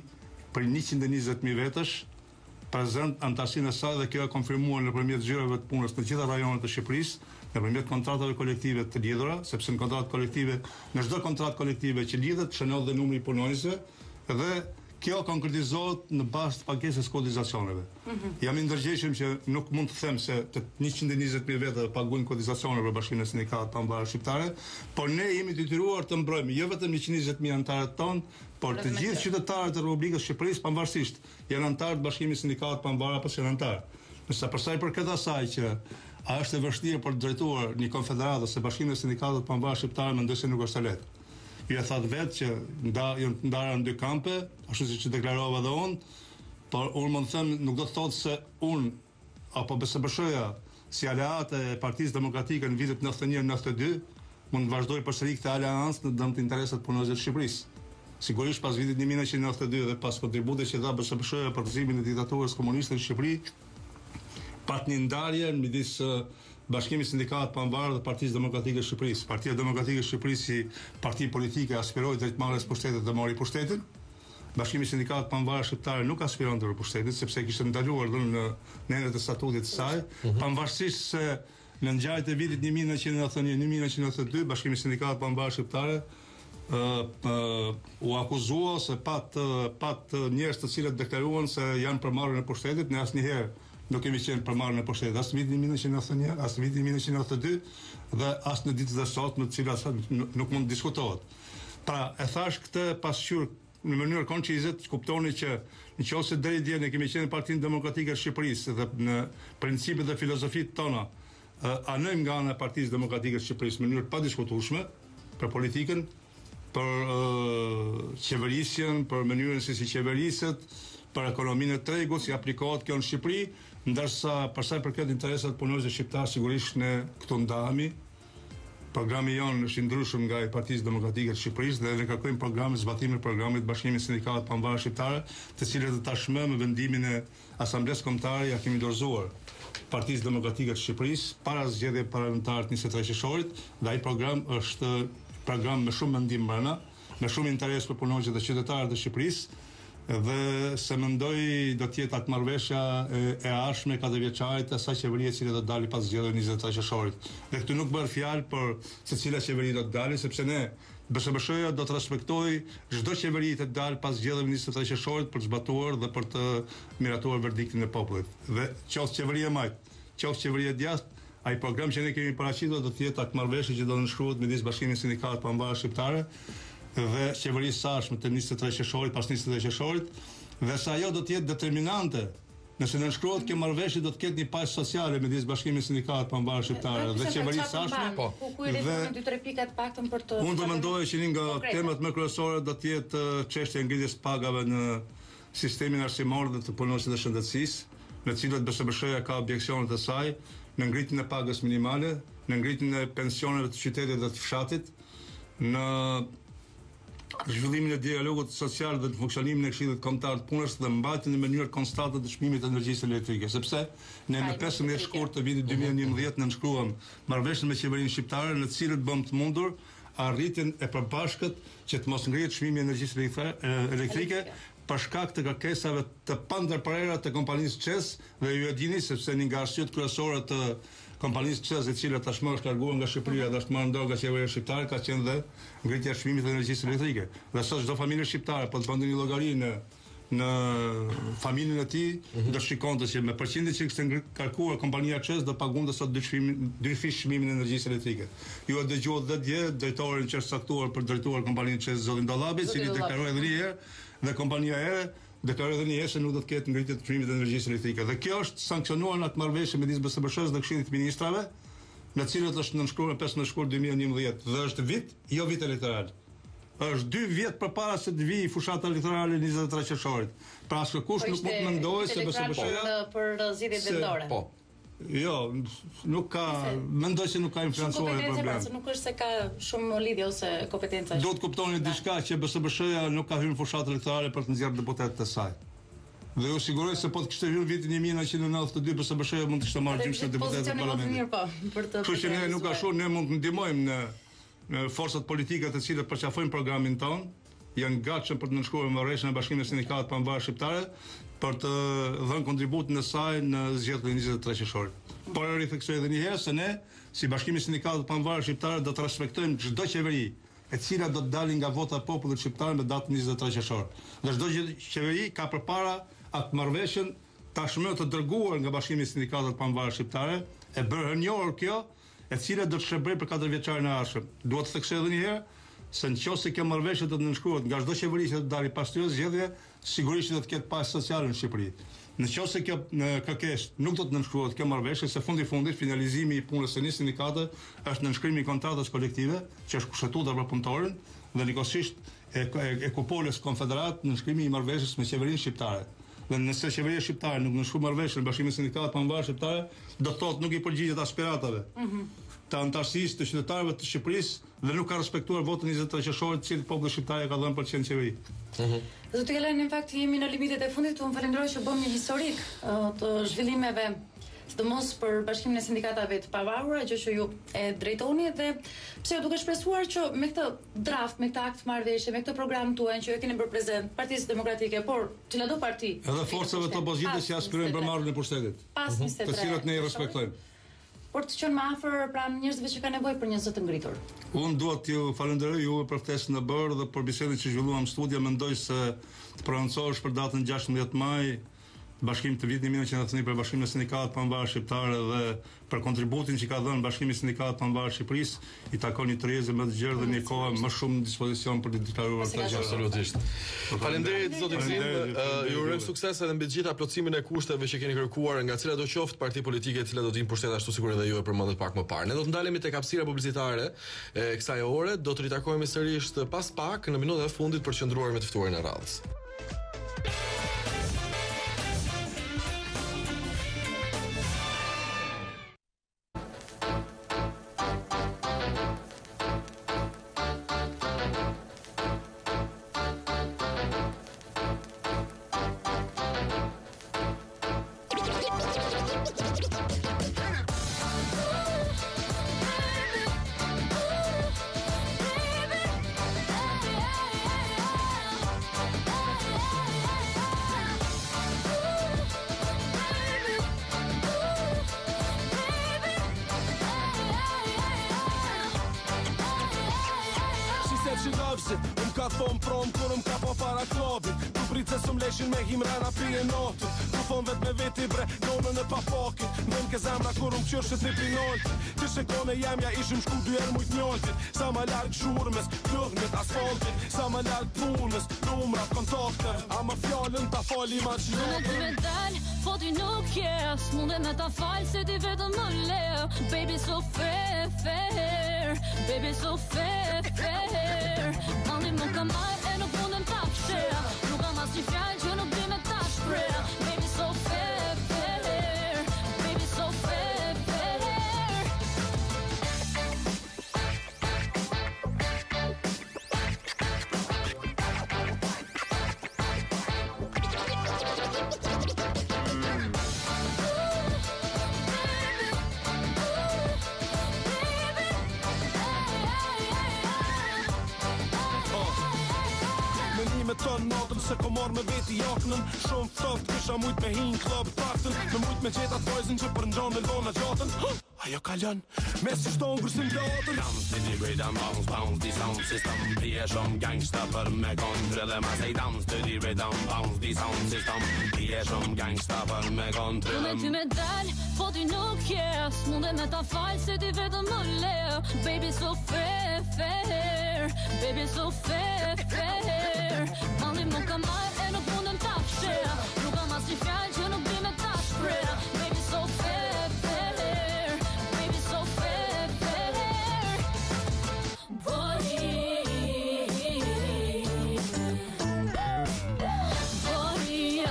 për 120.000 vetësh prezent antarësinë e saj dhe kjo e konfirmuar nëpërmjet zgjerave të punës në gjitha rajonet të Shqipërisë, nëpërmjet kontratave kolektive të lidhura, sepse në kontratë kolektive, në çdo kontratë kolektive që lidhet shënohet dhe numri i punonjësve dhe kjo konkretizohet në bazë të pagesës kotizacioneve. Jam i ndërgjegjshëm që nuk mund të them se të 120.000 vete paguajnë kotizacione për Bashkimin e Sindikatave Pambarë Shqiptare, por ne jemi detyruar të mbrojmë jo vetëm 120.000 anëtarët tonë, por të gjithë qytetarët e Republikës Shqipërisë pavarësisht janë anëtarë të Bashkimit të Sindikatave Pambarë apo janë anëtarë. Nëse për sa i përket asaj që a është e vështirë për të drejtuar një konfederatë ose Bashkimin e Sindikatave Pambarë Shqiptare, mendoj se nuk është e lehtë. Ju e thatë vetë që janë të ndara në dy kampe, ashtu si që deklarova dhe unë, por unë më të them, nuk do të thotë se unë, apo BSBSH-ja, si aleate e Partisë Demokratike në vitet 91-92, mund të vazhdoj përsëri këtë aleancë në dëm të interesat punonjësve të Shqipërisë. Sigurisht pas vitit 1992 dhe pas kontributit që dha BSBSH-ja për përzimin e diktaturës komuniste në Shqipëri, pat një ndarje midis Bashkimi Sindikat Pambarë dhe Partisë Demokratike e Shqipërisë. Partia Demokratike e Shqipërisë si parti politike aspiroi drejt marrjes pushtetit dhe mori pushtetin. Bashkimi Sindikat Pambarë Shqiptare nuk aspiron të pushtetin sepse kishte ndaluar dhe në nenet e statutit të saj, pavarësisht se në ngjarjet e vitit 1991-1992 Bashkimi Sindikat Pambarë Shqiptare u akuzua se pat njerëz të cilët deklaruan se janë për marrjen e pushtetit, ne asnjëherë nuk kemi qenë për marrjen e pushtetit, as në vitin 1991, as në vitin 1992 dhe as në ditët e sotme të cilat nuk mund të diskutohet. Pra, e thash këtë pasqyrë në mënyrë koncize, të kuptoni që nëse deri dje ne kemi qenë Partinë Demokratike të Shqipërisë dhe në principet dhe filozofitë tona anojmë nga ana e Partisë Demokratike të Shqipërisë në mënyrë të padiskutueshme për politikën, për qeverisjen, për mënyrën se si qeveriset, për ekonominë e tregut, si aplikohet kjo në Shqipëri, ndërsa për sa i përket interesat punonjësve shqiptar, sigurisht ne këtu ndahemi. Programi jonë është i ndryshëm nga i Partisë Demokratike të Shqipërisë dhe ne kërkojmë programe zbatimi programit të Bashkimit të Sindikatave Pambarë Shqiptare, të cilët tashmë me vendimin e Asamblesë Kombëtare ja kemi dorëzuar Partisë Demokratike të Shqipërisë para zgjedhjeve parlamentare të 23 qershorit dhe ai program është program me shumë mendim brenda, me shumë interes për punonjësit dhe qytetarët e Shqipërisë. Dhe se mendoj do të jetë atë marrëveshja e ardhshme 4 vjeçarit e asaj qeverie e cila do të dalë pas zgjedhjeve 23 qershorit. Dhe këtu nuk bëhet fjalë për se cila qeveri do të dalë, sepse ne BSBSH-ja do të respektojë çdo qeveri të dalë pas zgjedhjeve 23 qershorit për të zbatuar dhe për të miratuar verdiktin e popullit. Dhe qoftë qeveria e majt, qoftë qeveria e djathtë, ai program që ne kemi paraqitur do të jetë atë marrëveshje që do të nënshkruhet midis Bashkimit të Sindikatave Pambarë Shqiptare dhe qeverisë së ardhshme të 23 qershorit, pas 23 qershorit, dhe sa ajo do të jetë determinante. Nëse nënshkruhet kjo marrëveshje do të ketë një paqe sociale midis Bashkimit të Sindikatave Pambarë Shqiptare dhe qeverisë së ardhshme. Ku i rrihen 2-3 pika të paktën për të. Unë do mendoj që një nga temat më kryesore do të jetë çështja e ngritjes pagave në sistemin arsimor dhe të punonjësve të shëndetësisë, në të cilët BSBSH-ja ka objeksionet e saj, në ngritjen e pagës minimale, në ngritjen e pensioneve të qytetit dhe të fshatit, në zhvillimin e dialogut social dhe të funksionimin e Këshillit Kombëtar të Punës dhe mbajtjen në mënyrë konstante të çmimit të energjisë elektrike, sepse ne në 15 shkurt të vitit 2011 nënshkruam marrëveshjen me qeverinë shqiptare në të cilët bëm të mundur arritjen e përbashkët që të mos ngrihet çmimi i energjisë elektrike për shkak të kërkesave të pandërprerura të kompanisë ÇEZ dhe ju e dini sepse një nga arsyet kryesore të kompanisë ÇEZ e cila tashmë është larguar nga Shqipëria dhe është marrë dorë nga qeveria shqiptare ka qenë dhe ngritja e çmimit të energjisë elektrike. Dhe sot çdo familje shqiptare po të bënte një llogari në familjen e tij, do shikonte që me përqindjet që kishte kalkuar kompania ÇEZ do pagunte sot dy fish çmimin e energjisë elektrike. Ju e dëgjuat dhe dje drejtorin që është caktuar për drejtuar kompaninë ÇEZ zotin Dallabi, i cili deklaroi edhe një herë dhe kompania e deklaroi edhe një herë se nuk do të ketë ngritje të çmimit të energjisë elektrike. Dhe kjo është sankcionuar në atë marrëveshje midis BSBSH-s dhe Këshillit të Ministrave, në cilët është nënshkruar në 15 shkurt 2011 dhe është vit, jo vit elektoral. Është 2 vjet përpara se të vijë fushata elektorale 23 qershorit. Pra askush nuk mund të mendojë se BSBSH-ja për zgjedhjet vendore. Po. Jo, nuk ka, mendoj se nuk ka influencuar problem. Nuk është se ka shumë lidhje ose kompetenca. Do të kuptoni diçka që BSBSH-ja nuk ka hyrë në fushat elektorale për të nxjerrë deputetët e saj. Dhe ju siguroj se po të kishte hyrë vitin 1992 BSBSH-ja mund të kishte marrë gjysmë deputetë në parlament. Kështu që ne nuk ashtu, ne mund të ndihmojmë në forcat politike të cilat përqafojnë programin ton, janë gatshëm për të nënshkruar marrëveshjen e Bashkimit të Sindikatave të Pavarur Shqiptare për të dhënë kontributin e saj në zgjedhjen e 23 qershorit. Por e ritheksoj edhe një herë se ne, si Bashkimi i Sindikatave të Pavarur Shqiptare, do të respektojmë çdo qeveri e cila do të dalë nga vota e popullit shqiptar me datën 23 qershor. Dhe çdo qeveri ka përpara atë marrëveshjen tashmë të dërguar nga Bashkimi i Sindikatave të Pavarur Shqiptare, e bërë hënjor kjo, e cila do të shërbej për 4 vjeçarin e ardhshëm. Dua të theksoj edhe një herë se nëse kjo marrëveshje do të nënshkruhet nga çdo qeveri që do të dalë pas këtyre zgjedhjeve, sigurisht do të ketë pas sociale në Shqipëri. Nëse kjo kërkesë nuk do të nënshkruhet kjo marrëveshje, se fundi finalizimi i punës së një sindikate është nënshkrimi i kontratës kolektive, që është kushtetuar për punëtorin, dhe njëkohësisht e kupoles konfederat nënshkrimi i marrëveshjes me qeverinë shqiptare. Dhe nëse qeveria shqiptare nuk nënshkruan marrëveshjen me Bashkimin e Sindikatave të Pavarur Shqiptare, do të thotë nuk i përgjigjet aspiratave të antarësisë të qytetarëve të Shqipërisë dhe nuk ka respektuar votën 23 qershorit, të cilin populli shqiptar ka dhënë për qenë qeveri. Zoti Kelen, në fakt jemi në limitet e fundit, unë falenderoj që bëm një historik të zhvillimeve, sidomos për Bashkimin e Sindikatave të Pavarura, gjë që ju e drejtoni dhe pse duke shpresuar që me këtë draft, me këtë akt marrëveshje, me këtë program tuaj që ju keni bërë prezant Partisë Demokratike, por çdo parti edhe forcave të opozitës që aspirojnë për marrjen e pushtetit, pas 23, të cilat ne i respektojmë. Por të qenë më afër pranë njerëzve që kanë nevojë për një zë të ngritur. Unë dua t'ju falenderoj juve për ftesën e bërë dhe për bisedën që zhvilluam në studio. Mendoj se të prononcohesh për datën 16 maj Bashkimit të vitit 1991 për Bashkimin e Sindikatave të Pavarur Shqiptare dhe për kontributin që ka dhënë Bashkimi i Sindikatave të Pavarur Shqipërisë, i takon një tërheqje më të gjerë dhe një kohë më shumë në dispozicion për të deklaruar këtë gjë. Absolutisht. Faleminderit zotin Sim, ju urojmë sukses edhe mbi të gjitha plotësimin e kushteve që keni kërkuar nga cila do qoftë parti politike e cila do të vinë pushtet, ashtu sikur edhe ju e përmendet pak më parë. Ne do të ndalemi tek hapësira publicitare e kësaj ore, do të ritakohemi sërish pas pak në minutat e fundit për të qëndruar me të ftuarin e radhës. Ka thon prom kur ka pa para klubit. Tu pritet som leshin me himrana pije natën. Tu thon vet me veti bre, nonën e papakin. Nën ke zemra kur qyrshit në prinolti. Ti shikone jamja ishim shku 2 herë mujt njoltit. Sa më larg zhurmës, plugmet asfaltit. Sa më larg punës, numrat, kontaktet. A më fjallën ta fali ma që Nuk me dal, po ti nuk jes. Munde me ta fal se ti vetëm më le. Baby so fair, fair. Baby so fair, fair. Mandi më ka marrë e nuk mundem ta fshea. Nuk kam as një fjallë që nuk di me ta shprea. Baby so fair, fair. Baby so fair, fair. Me ton natën se ko marrë me veti jaknën. Shumë ftoft kisha mujt me hin klub taktën. Me mujt me gjetat vojzën që për nxon me lona gjatën. Ajo kalon me si shtongur si mlatën. Dans të di rhythm, bounce, bounce, the sound system. Ti e shumë gangsta për me kontre dhe ma se dans të di rhythm, bounce, the sound system. Ti e shumë gangsta për me kontre dhe ty me dal, po ti nuk jes. Munde me ta fal se ti vetëm më le. Baby so fair, fair. Baby so fair, fair. Mandi më ka marrë e nuk mundem ta fshea. Nuk kam as një fjallë që nuk di me ta shprea. Baby so fair, fair. Baby so fair, fair. Bori,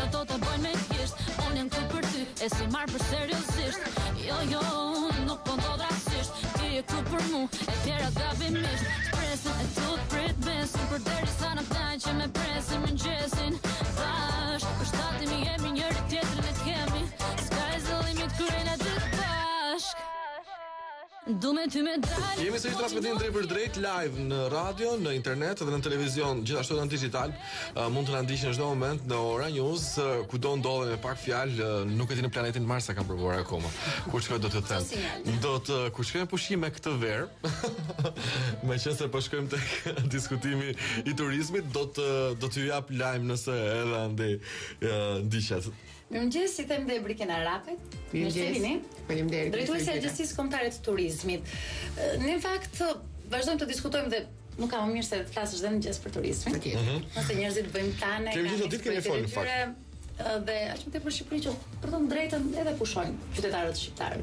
ato të bojnë me kisht. Unë jam këtu për ty, e si marrë për seriosisht. tu për mu, e tjera gabimisht. Shpresin e tu t'prit besin, për derisa në taj që me presin mëngjesin. Bashk, për shtatimi jemi njëri tjetrin e kemi, sky's the limit kryejna gjithë bashk. Du me ty me dal. Jemi së transmetim drejt për drejt live në radio, në internet dhe në televizion, gjithashtu edhe në digital. Mund të na ndiqni në çdo moment në Ora News, kudo ndodhen me pak fjalë, nuk e di në planetin Mars sa kam provuar akoma. Kur shkoj do të them. Kur shkojmë pushime këtë verë, meqense po shkojmë tek diskutimi i turizmit, do t'ju jap lajm nëse edhe andej ndiqet. Mirëmëngjes, si them dhe Briken Arapet. Faleminderit. Drejtuesi e Agjencisë Kombëtare të Turizmit. Në fakt vazhdojmë të diskutojmë dhe nuk ka më mirë se të flasësh dhe në mëngjes për turizmin. Nëse njerëzit bëjnë plane, kemi gjithë ditë kemi folur në fakt. Dhe aq më tepër Shqipëri që për të drejtën edhe pushojnë qytetarët shqiptarë.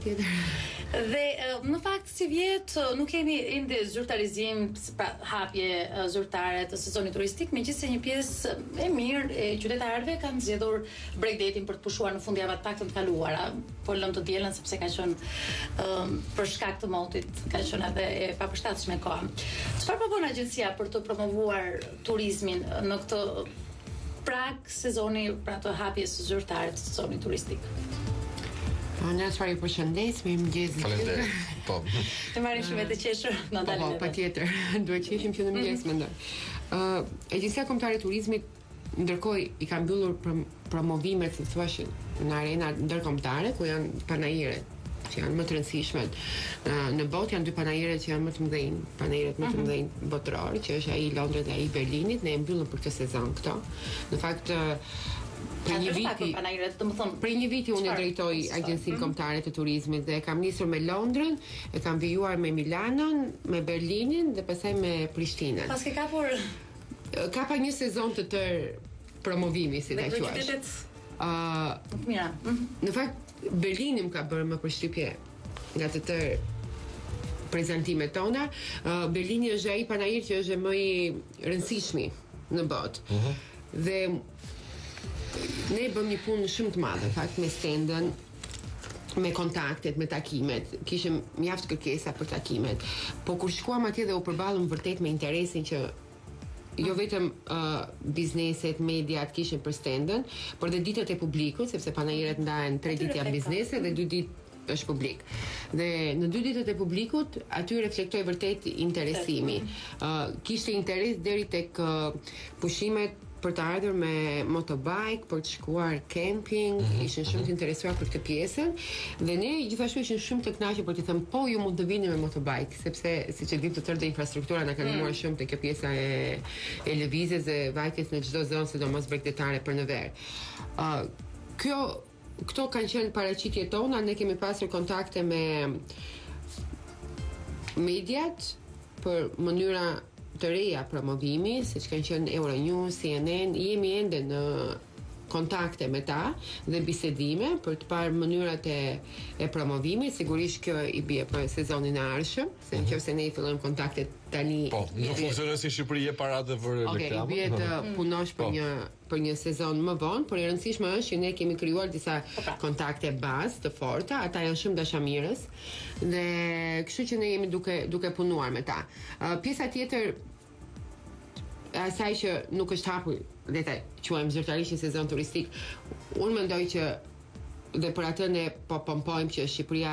Dhe në fakt si vjet nuk kemi ende zyrtarizim, pra hapje zyrtare të sezonit turistik, megjithëse një pjesë e mirë e qytetarëve kanë zgjedhur breakdating për të pushuar në fundjavë të paktën të kaluara, po lëm të dielën sepse ka qenë për shkak të motit, ka qenë edhe e papërshtatshme koha. Çfarë po bën agjencia për të promovuar turizmin në këtë prag sezoni, pra të hapjes zyrtare të sezonit turistik? Në çfarë ju përshëndes, mirëmëngjes. Faleminderit. Po. Të marrim shumë të qeshur në dalin. Po, patjetër. Duhet të qeshim që në mëngjes mendoj. Agjencia Kombëtare e Turizmit ndërkohë i ka mbyllur promovimet, si thua, në arena ndërkombëtare ku janë panajiret që janë më të rëndësishme në botë, janë dy panajire që janë më të mëdhenj, panajiret më të mëdhenj botëror, që është ai i Londrës dhe ai i Berlinit, ne e mbyllëm për këtë sezon këto. Në fakt për një viti unë drejtoj Agjencinë Kombëtare të Turizmit dhe kam nisur me Londrën, e kam vijuar me Milanon, me Berlinin dhe pastaj me Prishtinën. Pas ke kapur kapa një sezon të tërë promovimi, si ta quash. Në fakt Berlini më ka bërë më përshtypje nga të tërë prezantimet tona. Berlini është ai panajir që është më i rëndësishmi në botë. Dhe ne bëm një punë shumë të madhe, fakt, me stendën, me kontaktet, me takimet. Kishim mjaft kërkesa për takimet. Po kur shkuam atje dhe u përballëm vërtet me interesin që jo vetëm bizneset, mediat kishin për stendën, por dhe ditët e publikut, sepse panajiret ndahen 3 ditë janë biznese dhe 2 ditë është publik. Dhe në 2 ditët e publikut aty reflektoi vërtet interesimi. Kishte interes deri tek pushimet për të ardhur me motobike, për të shkuar camping, ishin shumë të interesuar për këtë pjesën dhe ne gjithashtu ishin shumë të kënaqur për të thënë po ju mund të vini me motobike, sepse siç e dim të tërë infrastruktura na ka ndihmuar shumë te kjo pjesa e lëvizjes dhe vajtjes në çdo zonë, sidomos bregdetare për në verë. Këto kanë qenë paraqitjet tona, ne kemi pasur kontakte me mediat për mënyra të reja promovimi, siç kanë qenë Euronews, CNN, jemi ende në kontakte me ta dhe bisedime për të parë mënyrat e promovimit. Sigurisht kjo i bie për sezonin e ardhshëm, se nëse ne i fillojmë kontaktet tani. Po, nuk funksionon si Shqipëri e paratë për reklamë. I bie të punosh për një sezon më vonë, por e rëndësishme është që ne kemi krijuar disa kontakte bazë të forta, ata janë shumë dashamirës dhe kështu që ne jemi duke punuar me ta. Pjesa tjetër asaj që nuk është hapur, le ta quajmë zyrtarisht një sezon turistik, unë mendoj që dhe për atë ne po pompojmë që Shqipëria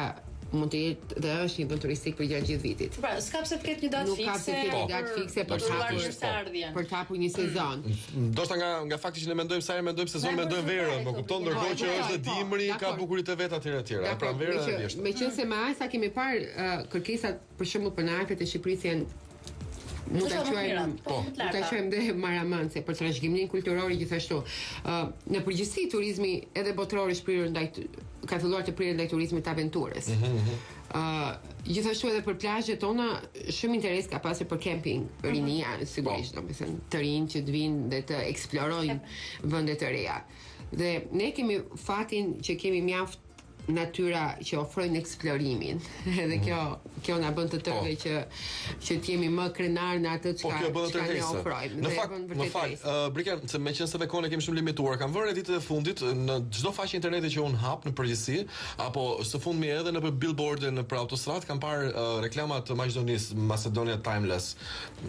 mund të jetë dhe është një vend turistik për gjatë gjithë vitit. Pra, s'ka pse të ketë një datë fikse. Nuk ka pse të ketë një datë fikse për të hapur një sezon. Ndoshta nga fakti që ne mendojmë sa herë mendojmë sezon, mendojmë verën, më kupton, ndërkohë që është dimri, ka bukuritë e vet etj. Pra vera është thjesht. Meqense me aq sa kemi parë kërkesat për shembull për narkët e Shqipërisë janë nuk ta quajmë dhe maramance për trashëgiminë kulturore gjithashtu. Në përgjithësi turizmi edhe botëror ka filluar të prirë ndaj turizmit të aventurës. Gjithashtu edhe për plazhet tona shumë interes ka pasur për camping, rinia, sigurisht, domethënë të rinj që të vinë dhe të eksplorojnë vende të reja. Dhe ne kemi fatin që kemi mjaft natyra që ofrojnë eksplorimin. Edhe kjo na bën të tërë që t'jemi më krenar në atë çka ne ofrojmë. Në fakt, Brikan, se meqense kohën e kemi shumë limituar, kam vënë ditët e fundit në çdo faqe interneti që un hap në përgjithësi, apo së fundmi edhe në billboarde në për autostradë kam parë reklama të Maqedonisë, Macedonia Timeless,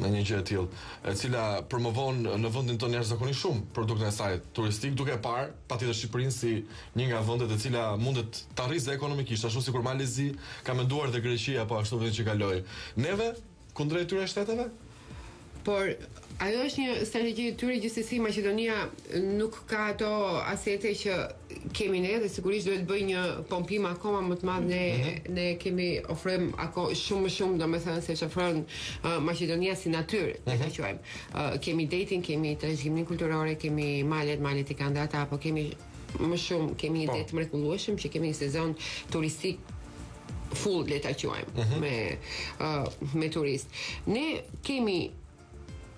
në një gjë e tillë, e cila promovon në vendin tonë jashtëzakonisht shumë produktin e saj turistik, duke parë patjetër Shqipërinë si një nga vendet e cila mundet të arrisë ekonomikisht, ashtu sikur Malezi ka menduar dhe Greqia apo ashtu vetë që kaloi. Neve kundrejt këtyre shteteve? Por ajo është një strategji e tyre, gjithsesi Maqedonia nuk ka ato asete që kemi ne dhe sigurisht duhet bëj një pompim akoma më të madh ne kemi ofrojmë shumë më shumë, domethënë se ç'ofron Maqedonia si natyrë, le të quajmë. Kemi dating, kemi trashëgiminë kulturore, kemi malet i kanë ata, apo kemi më shumë, kemi një det mrekullueshëm që kemi një sezon turistik full, le ta quajmë, me turist. Ne kemi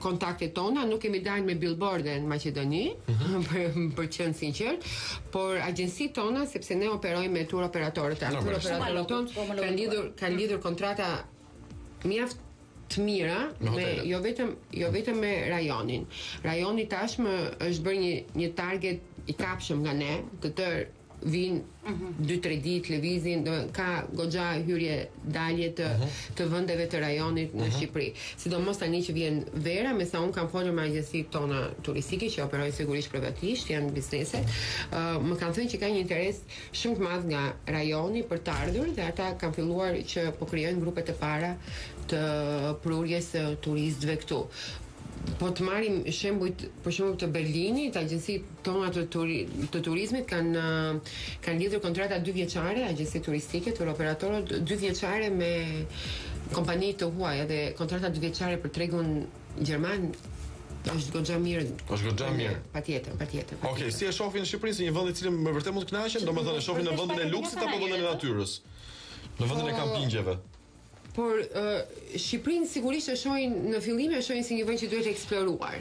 kontaktet tona, nuk kemi dalë me billboarde në Maqedoni, për qenë sinqert, por agjensitë tona, sepse ne operojmë me tur operatorët. Tur operatorët tonë kanë lidhur kontrata mjaft të mira jo vetëm me rajonin. Rajoni tashmë është bërë një target i kapshëm nga ne, të tërë vinë 2-3 ditë lëvizin, ka goxha hyrje dalje të vendeve të rajonit në Shqipëri. Sidomos tani që vjen vera, me sa unë kam folur me agjensitë tona turistike që operojnë sigurisht privatisht, janë biznese, më kanë thënë që ka një interes shumë të madh nga rajoni për të ardhur dhe ata kanë filluar që po krijojnë grupe të para të prurjes së turistëve këtu. Po të marrim shembujt për shembull të Berlinit, agjencitë tona të turizmit kanë lidhur kontrata 2 vjeçare, agjenci turistike, tur operatorët 2 vjeçare me kompani të huaja dhe kontrata 2 vjeçare për tregun gjerman është goxha mirë. Është goxha mirë. Patjetër. Okej, si e shohin në Shqipëri si një vend i cili më vërtet mund të kënaqen, domethënë e shohin në vendin e luksit apo vendin e natyrës? Në vendin e kampingjeve. Por Shqipërinë sigurisht e shohin në fillim, e shohin si një vend që duhet eksploruar.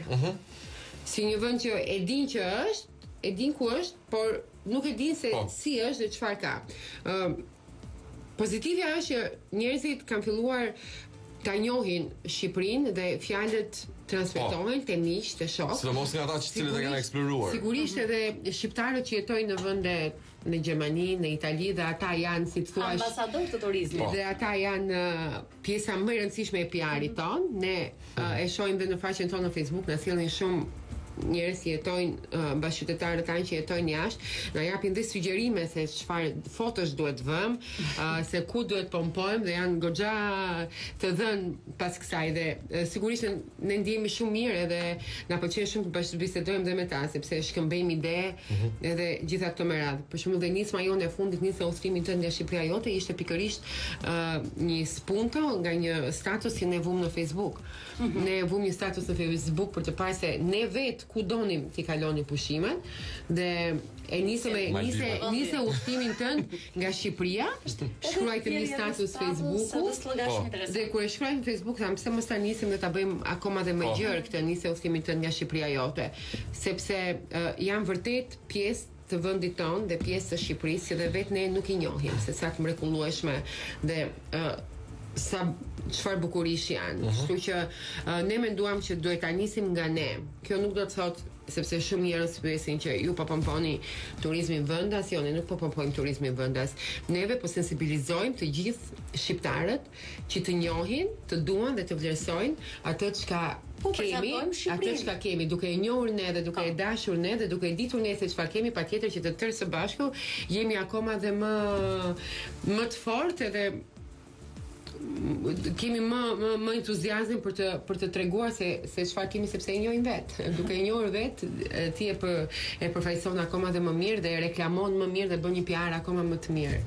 Si një vend që e din që është, e din ku është, por nuk e din se si është dhe çfarë ka. Pozitivja është që njerëzit kanë filluar ta njohin Shqipërinë dhe fjalët transmetohen te miq, te shok. Sidomos nga ata që cilët e kanë eksploruar. Sigurisht edhe shqiptarët që jetojnë në vende në Gjermani, në Itali, dhe ata janë, si të thuash, ambasador të turizmit. Dhe ata janë pjesa më e rëndësishme e PR-it ton. Ne e shohim dhe në faqen tonë në Facebook, na sjellin shumë njerëz që jetojnë bashkëqytetarë kanë që jetojnë jashtë, na japin dhe sugjerime se çfarë fotosh duhet vëm, se ku duhet pompojmë dhe janë goxha të dhënë pas kësaj dhe sigurisht ne ndihemi shumë mirë edhe na pëlqen shumë të bashkëbisedojmë dhe me ta sepse shkëmbejmë ide edhe gjitha këto me radhë. Për shembull dhe nisma jonë e fundit nisë udhëtimin tënd nga Shqipëria jote ishte pikërisht një spunto nga një status që ne vum në Facebook. Ne vum një status në Facebook për të parë se ne vetë ku donim t'i kalonin pushimet dhe e nise udhëtimin tënd nga Shqipëria, shkruajte një status Facebooku dhe kur e shkruajmë në Facebook tham pse mos ta nisim dhe ta bëjmë akoma dhe më gjerë këtë nise udhëtimin tënd nga Shqipëria jote, sepse janë vërtet pjesë të vendit tonë dhe pjesë të Shqipërisë që dhe vetë ne nuk i njohim se sa të mrekullueshme dhe sa çfarë bukurish janë. Kështu që ne menduam që duhet ta nisim nga ne. Kjo nuk do të thotë sepse shumë njerëz pyesin që ju po pomponi turizmin vendas, jo ne nuk po pompojmë turizmin vendas. Neve po sensibilizojmë të gjithë shqiptarët që të njohin, të duan dhe të vlerësojnë atë çka kemi, duke e njohur ne dhe duke e dashur ne dhe duke e ditur ne se çfarë kemi, patjetër që të tërë së bashku jemi akoma dhe më të fortë edhe kemi më entuziazëm për të treguar se çfarë kemi sepse e njohim vetë. Duke e njohur vetë, ti e përfaqëson akoma dhe më mirë dhe e reklamon më mirë dhe bën një PR akoma më të mirë.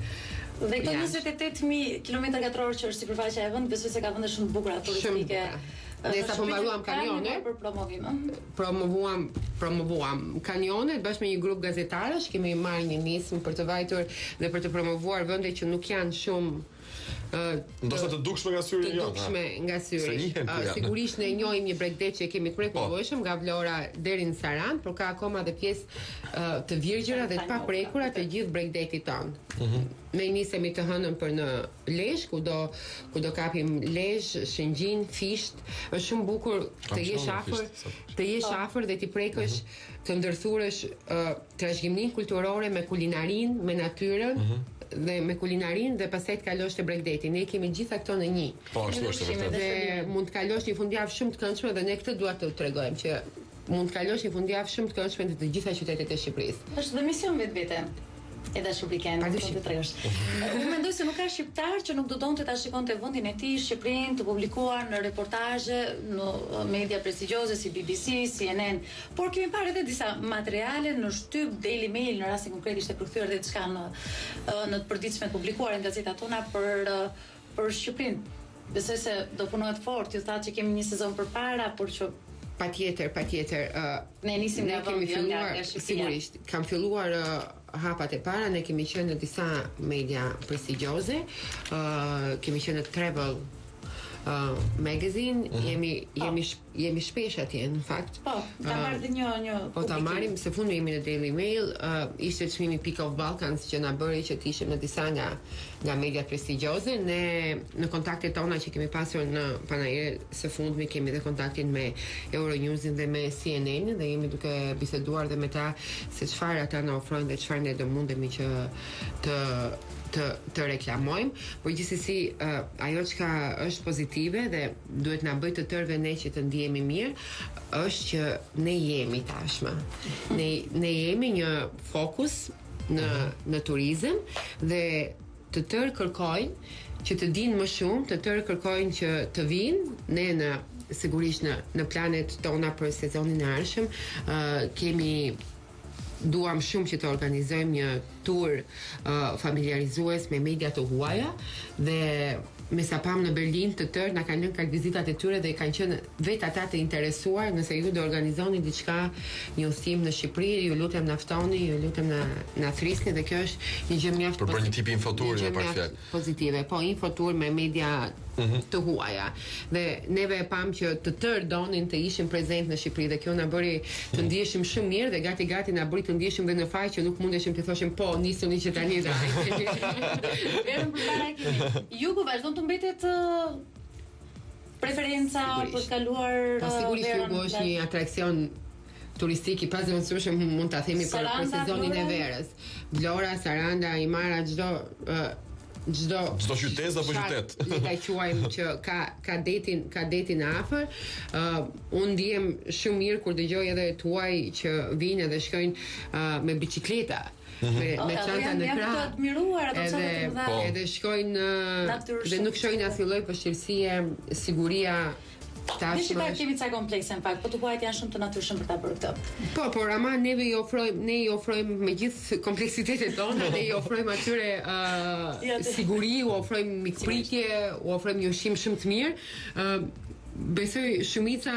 Dhe këto 28.000 km2 që është sipërfaqja e vendit, besoj se ka vende shumë të bukura turistike. Ne sa po mbaruam kanionet për promovim. Promovuam kanionet bashkë me një grup gazetarësh, kemi marrë një nismë për të vajtur dhe për të promovuar vende që nuk janë shumë ndoshta të dukshme nga syri jo. Të dukshme nga syri. Sigurisht ne njohim një Bregdet që kemi të mrekullueshëm nga Vlora deri në Saran, por ka akoma edhe pjesë të virgjëra dhe të paprekura të gjithë Bregdetit ton. Ne nisemi të hënën për në Lezhë, ku do kapim Lezhë, Shëngjin, Fisht. Është shumë bukur të jesh afër dhe ti prekësh të ndërthurësh trashëgiminë kulturore me kulinarin, me natyrën dhe me kulinarin dhe pastaj të kalosh te Bregdeti. Ne kemi gjitha këto në një. Po, ashtu është vërtet. Dhe mund të kalosh një fundjavë shumë të këndshme dhe ne këtë dua të tregojmë që mund të kalosh një fundjavë shumë të këndshme në të gjitha qytetet e Shqipërisë. Është dhe mision vetvete. E dashuriken, të tregosh. Unë mendoj se nuk ka shqiptar që nuk do donte ta shikonte vendin e tij, Shqipërinë, të publikuar në reportazhe, në media prestigjioze si BBC, CNN, por kemi parë edhe disa materiale në shtyp Daily Mail, në rastin konkret ishte përkthyer edhe diçka në të përditshme të publikuara në gazetat tona për Shqipërinë. Besoj se do punohet fort, ju thatë që kemi një sezon përpara, por që patjetër. Ne nisim nga Shqipëria. Sigurisht, kam filluar hapat e para, ne kemi qenë në disa media prestigjioze, kemi qenë në Travel Magazine, jemi shpesh atje në fakt. Po, ta marrë dhe një po ta marrim, se fundi jemi në Daily Mail, ishte çmimi Peak of Balkans që na bëri që të ishim në disa nga mediat prestigjioze. Ne në kontaktet tona që kemi pasur në panajër së fundmi kemi dhe kontaktin me Euronewsin dhe me CNN dhe jemi duke biseduar dhe me ta se çfarë ata na ofrojnë dhe çfarë ne do mundemi që të reklamojmë, por gjithsesi ajo që është pozitive dhe duhet na bëjë të tërëve ne që të ndihemi mirë, është që ne jemi tashmë. Ne jemi një fokus në turizëm dhe të tërë kërkojnë që të dinë më shumë, të tërë kërkojnë që të vinë, ne sigurisht në planet tona për sezonin e ardhshëm duam shumë që të organizojmë një tur familiarizues me media të huaja dhe me sa pam në Berlin të tërë na kanë lënë vizitat e tyre dhe kanë qenë vetë ata të interesuar nëse ju do organizoni diçka, një udhëtim në Shqipëri, ju lutem na ftoni, ju lutem na thrisni dhe kjo është një gjë mjaft për një tip infoturi në fjalë pozitive, po infotur me media të huaja. Dhe neve e pam që të tërë donin të ishim prezent në Shqipëri dhe kjo na bëri të ndiheshim shumë mirë dhe gati na bëri të ndiheshim dhe në fakt që nuk mundeshim të thoshim po nisuni që tani do. Vetëm përpara kemi. Jugu vazhdon të mbetet preferenca për të kaluar sigurisht Jugu është një atraksion turistik i pazëvendësueshëm, mund ta themi për sezonin e verës. Vlora, Saranda, Imara, çdo qytet apo qytet. Le ta quajmë që ka detin afër. Unë ndihem shumë mirë kur dëgjoj edhe tuaj që vinë dhe shkojnë me bicikleta. Me çanta në krah. Edhe shkojnë dhe nuk shohin asnjë lloj vështirësie, siguria. Në Shqipëri kemi ca komplekse në fakt, po tuajt janë shumë të natyrshëm për ta bërë këtë. Por ama ne i ofrojmë me gjithë kompleksitetet tona, ne i ofrojmë atyre siguri, u ofrojmë mikpritje, u ofrojmë një ushqim shumë të mirë. Besoj shumica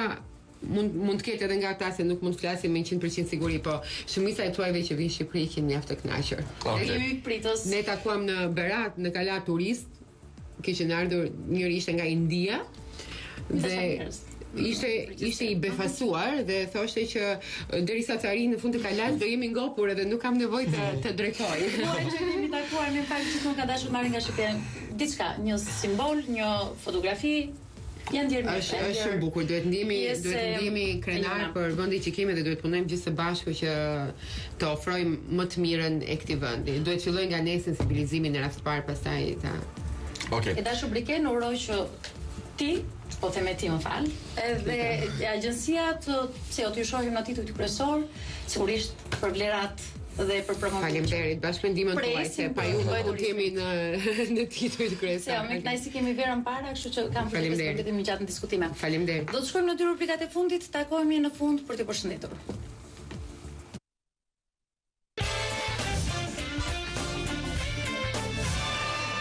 mund të ketë edhe nga ata se nuk mund të flasim me 100% siguri, po shumica e tuajve që vinë në Shqipëri që mjaft të kënaqur. Ne jemi mikpritës. Ne takuam në Berat, në Kala turist, kishin ardhur njëri ishte nga India. Dhe ishte i befasuar dhe thoshte që derisa të arrijë në fund të Kalas do jemi ngopur edhe nuk kam nevojë të drejtoj. Po që jemi takuar me fakt që nuk ka dashur marrin nga Shqipëria diçka, një simbol, një fotografi. Janë ndjerë është shumë bukur, duhet ndihemi krenar për vendin që kemi dhe duhet punojmë gjithë së bashku që të ofrojmë më të mirën e këtij vendi. Duhet fillojë nga ne sensibilizimin në rast të parë, pastaj ta. Okej. E dashur Briken, uroj që ti, po theme ti më fal, edhe agjencia se o të ju shohim në titull kryesor, sigurisht për vlerat dhe për promovimin. Faleminderit, bashkëpundimin tuaj se pa ju nuk kemi në titull kryesor. Se me kënaqësi kemi verën para, kështu që kam përshtypjen se më gjatë në diskutime. Faleminderit. Do të shkojmë në dy rubrikat e fundit, takohemi në fund për të përshëndetur.